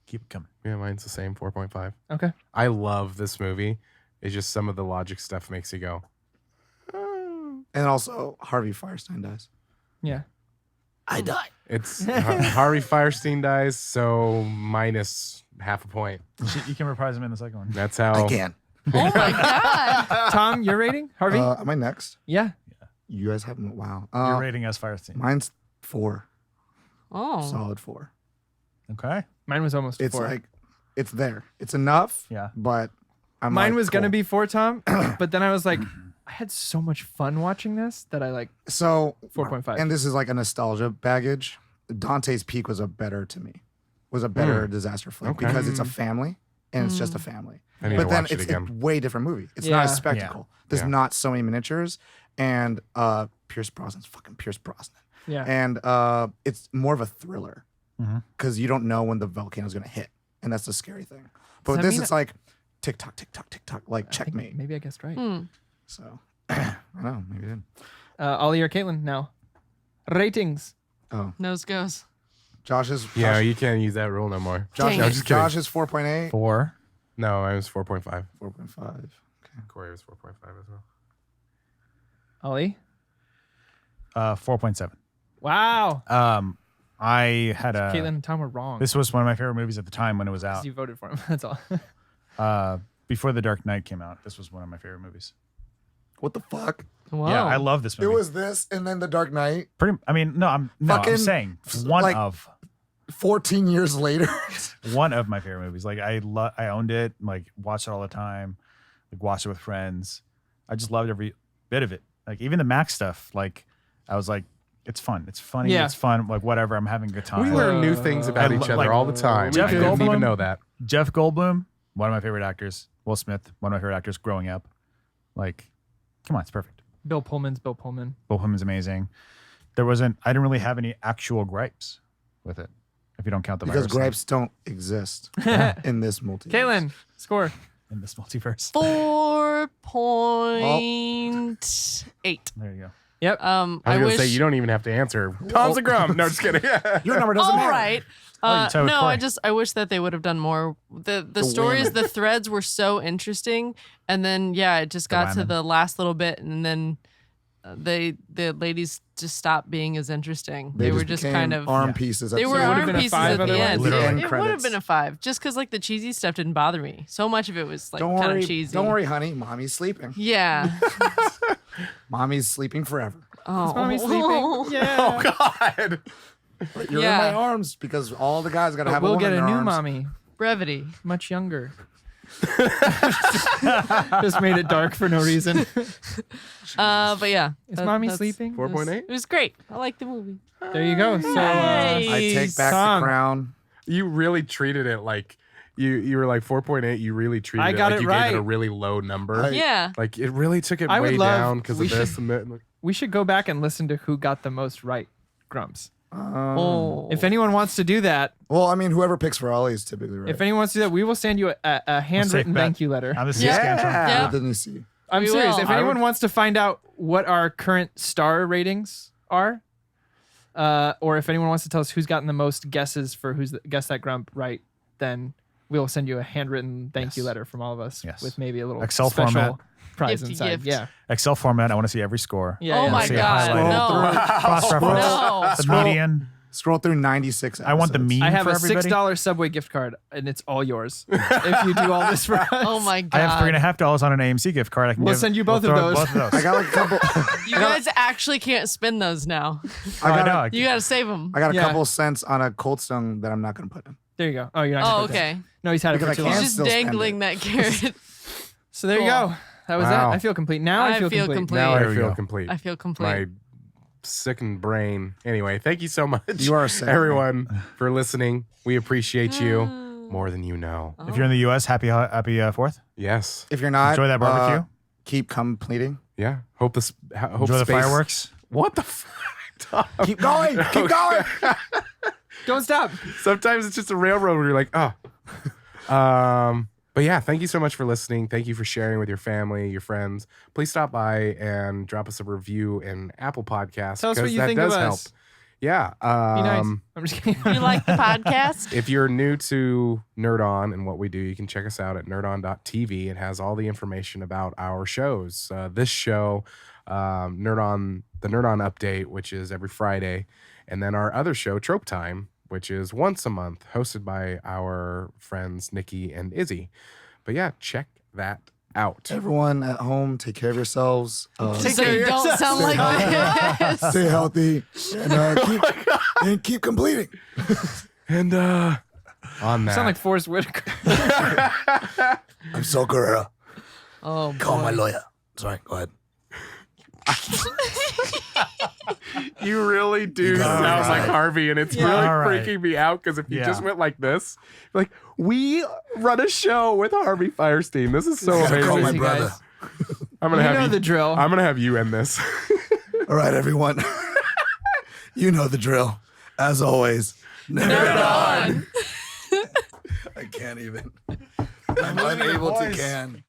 Speaker 4: Keep it coming.
Speaker 1: Yeah, mine's the same, 4.5.
Speaker 2: Okay.
Speaker 1: I love this movie. It's just some of the logic stuff makes you go,
Speaker 3: And also Harvey Firestein dies.
Speaker 2: Yeah.
Speaker 3: I die.
Speaker 1: it's Harvey Firestein dies, so minus half a point.
Speaker 4: You can reprise him in the second one.
Speaker 1: That's how.
Speaker 3: I can.
Speaker 5: Oh my god.
Speaker 2: Tom, your rating? Harvey?
Speaker 3: Am I next?
Speaker 2: Yeah.
Speaker 3: You guys have wow.
Speaker 4: You're rating us Firestein.
Speaker 3: Mine's 4.
Speaker 5: Oh.
Speaker 3: Solid 4.
Speaker 4: Okay.
Speaker 2: Mine was almost
Speaker 3: It's
Speaker 2: 4.
Speaker 3: like it's there. It's enough.
Speaker 4: Yeah.
Speaker 3: But
Speaker 2: Mine was gonna
Speaker 3: cool.
Speaker 2: be 4, Tom, but then I was like, I had so much fun watching this that I like.
Speaker 3: So
Speaker 2: 4.5.
Speaker 3: And this is like a nostalgia baggage. Dante's Peak was a better disaster flick
Speaker 1: Okay.
Speaker 3: because it's a family and it's just a family.
Speaker 1: I need
Speaker 3: But
Speaker 1: to
Speaker 3: then
Speaker 1: watch
Speaker 3: it's
Speaker 1: it again.
Speaker 3: a way different movie. It's not a
Speaker 2: Yeah.
Speaker 3: spectacle. There's
Speaker 1: Yeah.
Speaker 3: not so many miniatures, and Pierce Brosnan's fucking Pierce Brosnan.
Speaker 2: Yeah.
Speaker 3: And it's more of a thriller
Speaker 4: Mhm.
Speaker 3: because you don't know when the volcano's gonna hit, and that's the scary thing. But
Speaker 2: Does
Speaker 3: with
Speaker 2: that
Speaker 3: this,
Speaker 2: mean
Speaker 3: it's like tick tock, tick tock, tick tock, like
Speaker 2: I think
Speaker 3: checkmate.
Speaker 2: maybe I guessed right.
Speaker 3: So I don't know, maybe I did.
Speaker 2: Ollie or Caitlin now. Ratings.
Speaker 3: Oh,
Speaker 5: Nose goes.
Speaker 3: Josh's
Speaker 1: Yeah, you can't use that rule no more.
Speaker 5: Dang
Speaker 1: No,
Speaker 5: it.
Speaker 1: just kidding.
Speaker 3: Josh's 4.8,
Speaker 4: 4.
Speaker 1: No, I was 4.5.
Speaker 3: 4.5.
Speaker 1: Corey was 4.5 as well.
Speaker 2: Ollie.
Speaker 4: 4.7.
Speaker 2: Wow.
Speaker 4: I had a.
Speaker 2: Caitlin and Tom were wrong.
Speaker 4: This was one of my favorite movies at the time when it was out.
Speaker 2: You voted for him. That's all.
Speaker 4: Before The Dark Knight came out, this was one of my favorite movies.
Speaker 3: What the fuck?
Speaker 5: Whoa.
Speaker 4: Yeah, I love this
Speaker 3: It
Speaker 4: movie.
Speaker 3: was this, and then The Dark Knight.
Speaker 4: I'm
Speaker 3: Fucking,
Speaker 4: saying one
Speaker 3: like-
Speaker 4: of
Speaker 3: 14 years later.
Speaker 4: one of my favorite movies. Like I owned it, like watched it all the time, like watched it with friends. I just loved every bit of it. Like even the Mac stuff, like I was like, it's fun. It's funny.
Speaker 2: Yeah.
Speaker 4: It's fun. Like whatever. I'm having a good time.
Speaker 1: We learn new things about
Speaker 4: I
Speaker 1: each
Speaker 4: lo-
Speaker 1: other
Speaker 4: like,
Speaker 1: all the time.
Speaker 4: Jeff
Speaker 1: I didn't
Speaker 4: Goldblum-
Speaker 1: even know that.
Speaker 4: Jeff Goldblum, one of my favorite actors. Will Smith, one of my favorite actors growing up. Like, come on, it's perfect.
Speaker 2: Bill Pullman's Bill Pullman.
Speaker 4: Bill Pullman's amazing. I didn't really have any actual gripes with it, if you don't count the
Speaker 3: Because
Speaker 4: virus thing
Speaker 3: gripes don't exist in this multiverse.
Speaker 2: Caitlin, score.
Speaker 4: in this multiverse.
Speaker 5: 4.8.
Speaker 4: There you go.
Speaker 2: Yep.
Speaker 1: I was
Speaker 5: I
Speaker 1: gonna
Speaker 5: wish.
Speaker 1: say you don't even have to answer. Tom's a grum. No, just kidding.
Speaker 3: Your number doesn't
Speaker 5: All
Speaker 3: matter.
Speaker 5: right.
Speaker 4: you tied with
Speaker 5: No,
Speaker 4: Corey.
Speaker 5: I wish that they would have done more. The stories,
Speaker 3: women.
Speaker 5: the threads were so interesting, and then it just got to
Speaker 4: women.
Speaker 5: the last little bit, and then the ladies just stopped being as interesting. They were just
Speaker 3: became
Speaker 5: kind of
Speaker 3: arm pieces. at
Speaker 5: they
Speaker 3: the
Speaker 5: were
Speaker 3: end.
Speaker 2: would've
Speaker 5: arm
Speaker 2: been a
Speaker 5: pieces
Speaker 2: 5
Speaker 5: at the
Speaker 2: otherwise?
Speaker 5: end.
Speaker 3: Literally.
Speaker 5: It
Speaker 3: End
Speaker 5: would have
Speaker 3: credits.
Speaker 5: been a 5, just because like the cheesy stuff didn't bother me so much. Of it was like
Speaker 3: Don't
Speaker 5: kind
Speaker 3: worry,
Speaker 5: of cheesy.
Speaker 3: don't worry, honey. Mommy's sleeping.
Speaker 5: Yeah.
Speaker 3: Mommy's sleeping forever.
Speaker 5: Oh.
Speaker 2: Mommy's sleeping. Yeah.
Speaker 1: Oh God.
Speaker 3: You're
Speaker 5: Yeah.
Speaker 3: in my arms because all the guys gotta
Speaker 2: But
Speaker 3: have
Speaker 2: we'll
Speaker 3: a woman
Speaker 2: get
Speaker 3: in
Speaker 2: a
Speaker 3: their
Speaker 2: new
Speaker 3: arms.
Speaker 2: mommy,
Speaker 5: Brevity.
Speaker 2: much younger. Just made it dark for no reason.
Speaker 5: But yeah.
Speaker 2: Is mommy
Speaker 5: that's-
Speaker 2: sleeping?
Speaker 1: 4.8.
Speaker 5: It was great. I like the movie.
Speaker 2: There you go. So
Speaker 5: Hey.
Speaker 3: I take back
Speaker 2: Song.
Speaker 3: the crown.
Speaker 1: You really treated it like you were like 4.8. You really treated
Speaker 2: I
Speaker 1: it
Speaker 2: got
Speaker 1: like
Speaker 2: it
Speaker 1: you gave
Speaker 2: right.
Speaker 1: it a really low number.
Speaker 3: I-
Speaker 5: Yeah.
Speaker 1: Like it really took it
Speaker 2: I would
Speaker 1: way
Speaker 2: love-
Speaker 1: down because
Speaker 2: we
Speaker 1: of this
Speaker 2: should-
Speaker 1: and that.
Speaker 2: we should go back and listen to who got the most right grumps.
Speaker 5: Oh.
Speaker 2: If anyone wants to do that,
Speaker 3: Well, I mean, whoever picks for Ollie is typically right.
Speaker 2: if anyone wants to do that, we will send you a handwritten
Speaker 4: bet.
Speaker 2: thank you letter.
Speaker 4: I'm the
Speaker 1: Yeah.
Speaker 4: Scantron.
Speaker 5: Yeah.
Speaker 3: What didn't you see?
Speaker 2: I'm
Speaker 5: We
Speaker 2: serious.
Speaker 5: will.
Speaker 2: If
Speaker 5: I
Speaker 2: anyone wants to find out what our current star ratings are, or if anyone wants to tell us who's gotten the most guesses for who's guessed that grump right, then we will send you a handwritten thank you letter from all of us
Speaker 4: Yes.
Speaker 2: with maybe a little
Speaker 4: Excel
Speaker 2: special
Speaker 4: format.
Speaker 2: prize
Speaker 5: Gifty
Speaker 2: inside.
Speaker 5: gift.
Speaker 2: Yeah.
Speaker 4: Excel format. I want to see every score.
Speaker 2: Yeah.
Speaker 5: Oh
Speaker 2: yeah.
Speaker 5: my
Speaker 4: See it
Speaker 5: God.
Speaker 4: highlighted.
Speaker 5: No.
Speaker 4: Cross-reference.
Speaker 5: No.
Speaker 4: The median.
Speaker 3: Scroll through 96 episodes.
Speaker 4: I want the mean
Speaker 2: I have
Speaker 4: for
Speaker 2: a
Speaker 4: everybody.
Speaker 2: $6 Subway gift card, and it's all yours if you do all this for us.
Speaker 5: Oh my God.
Speaker 4: I have $3.50 on an AMC gift card. I can
Speaker 2: We'll
Speaker 4: give-
Speaker 2: send you both of
Speaker 4: throw
Speaker 2: those.
Speaker 4: Both of
Speaker 3: I
Speaker 4: those.
Speaker 3: got like a couple.
Speaker 5: You guys actually can't spin those now.
Speaker 3: I got,
Speaker 4: know.
Speaker 3: a,
Speaker 5: You got to save them.
Speaker 3: I got a
Speaker 2: Yeah.
Speaker 3: couple cents on a Cold Stone that I'm not going to put in.
Speaker 2: There you go. Oh, you're not.
Speaker 5: Oh,
Speaker 2: gonna put that.
Speaker 5: okay.
Speaker 2: No, he's had it for
Speaker 3: Because
Speaker 2: too
Speaker 3: I
Speaker 2: long.
Speaker 3: can't
Speaker 5: He's just
Speaker 3: still spend
Speaker 5: dangling
Speaker 3: it.
Speaker 5: that carrot.
Speaker 2: So there you
Speaker 5: Cool.
Speaker 2: go. That was
Speaker 1: Wow.
Speaker 2: that. I feel complete. Now I feel complete.
Speaker 1: Now I
Speaker 4: There we
Speaker 1: feel
Speaker 4: go.
Speaker 1: complete.
Speaker 5: I feel complete.
Speaker 1: My sickened brain. Anyway, thank you so much,
Speaker 3: You are a saint.
Speaker 1: everyone, for listening. We appreciate you
Speaker 5: Oh.
Speaker 1: more than you know.
Speaker 4: If you're in the U.S., happy 4th.
Speaker 1: Yes.
Speaker 3: If you're not,
Speaker 4: Enjoy that barbecue.
Speaker 3: Keep completing.
Speaker 1: Yeah. Hope this. Hope
Speaker 4: Enjoy the
Speaker 1: space-
Speaker 4: fireworks.
Speaker 1: What the fuck?
Speaker 3: Keep going. Keep going.
Speaker 2: Don't stop.
Speaker 1: Sometimes it's just a railroad where you're like, oh. But yeah, thank you so much for listening. Thank you for sharing with your family, your friends. Please stop by and drop us a review in Apple Podcasts.
Speaker 2: Tell us what
Speaker 1: 'cause
Speaker 2: you
Speaker 1: that
Speaker 2: think
Speaker 1: does
Speaker 2: of
Speaker 1: help.
Speaker 2: us.
Speaker 1: Yeah.
Speaker 2: Be nice. I'm just kidding.
Speaker 5: You like the podcast?
Speaker 1: If you're new to Nerd On and what we do, you can check us out at nerdon.tv. It has all the information about our shows. This show, the Nerd On Update, which is every Friday, and then our other show, Trope Time, which is once a month, hosted by our friends Nikki and Izzy. But yeah, check that out.
Speaker 3: Everyone at home, take care of yourselves.
Speaker 5: So you don't sound like this.
Speaker 3: Stay healthy and keep completing.
Speaker 1: And on that,
Speaker 2: Sound like Forrest Whitaker.
Speaker 3: I'm Sol Guerrero.
Speaker 5: Oh,
Speaker 3: Call my
Speaker 5: boy.
Speaker 3: lawyer. Sorry, go ahead.
Speaker 1: you really do
Speaker 3: You got it
Speaker 1: sound like
Speaker 3: right.
Speaker 1: Harvey, and it's
Speaker 2: Yeah.
Speaker 1: really
Speaker 4: All right.
Speaker 1: freaking me out because if you
Speaker 4: Yeah.
Speaker 1: just went like this, like we run a show with Harvey Firestein. This is so amazing.
Speaker 3: Call my
Speaker 2: Crazy,
Speaker 3: brother.
Speaker 2: guys.
Speaker 1: I'm gonna
Speaker 2: You
Speaker 1: have
Speaker 2: know
Speaker 1: you.
Speaker 2: the drill.
Speaker 1: I'm gonna have you end this.
Speaker 3: All right, everyone. You know the drill. As always,
Speaker 5: Nerd on.
Speaker 3: I can't even. I'm unable to can.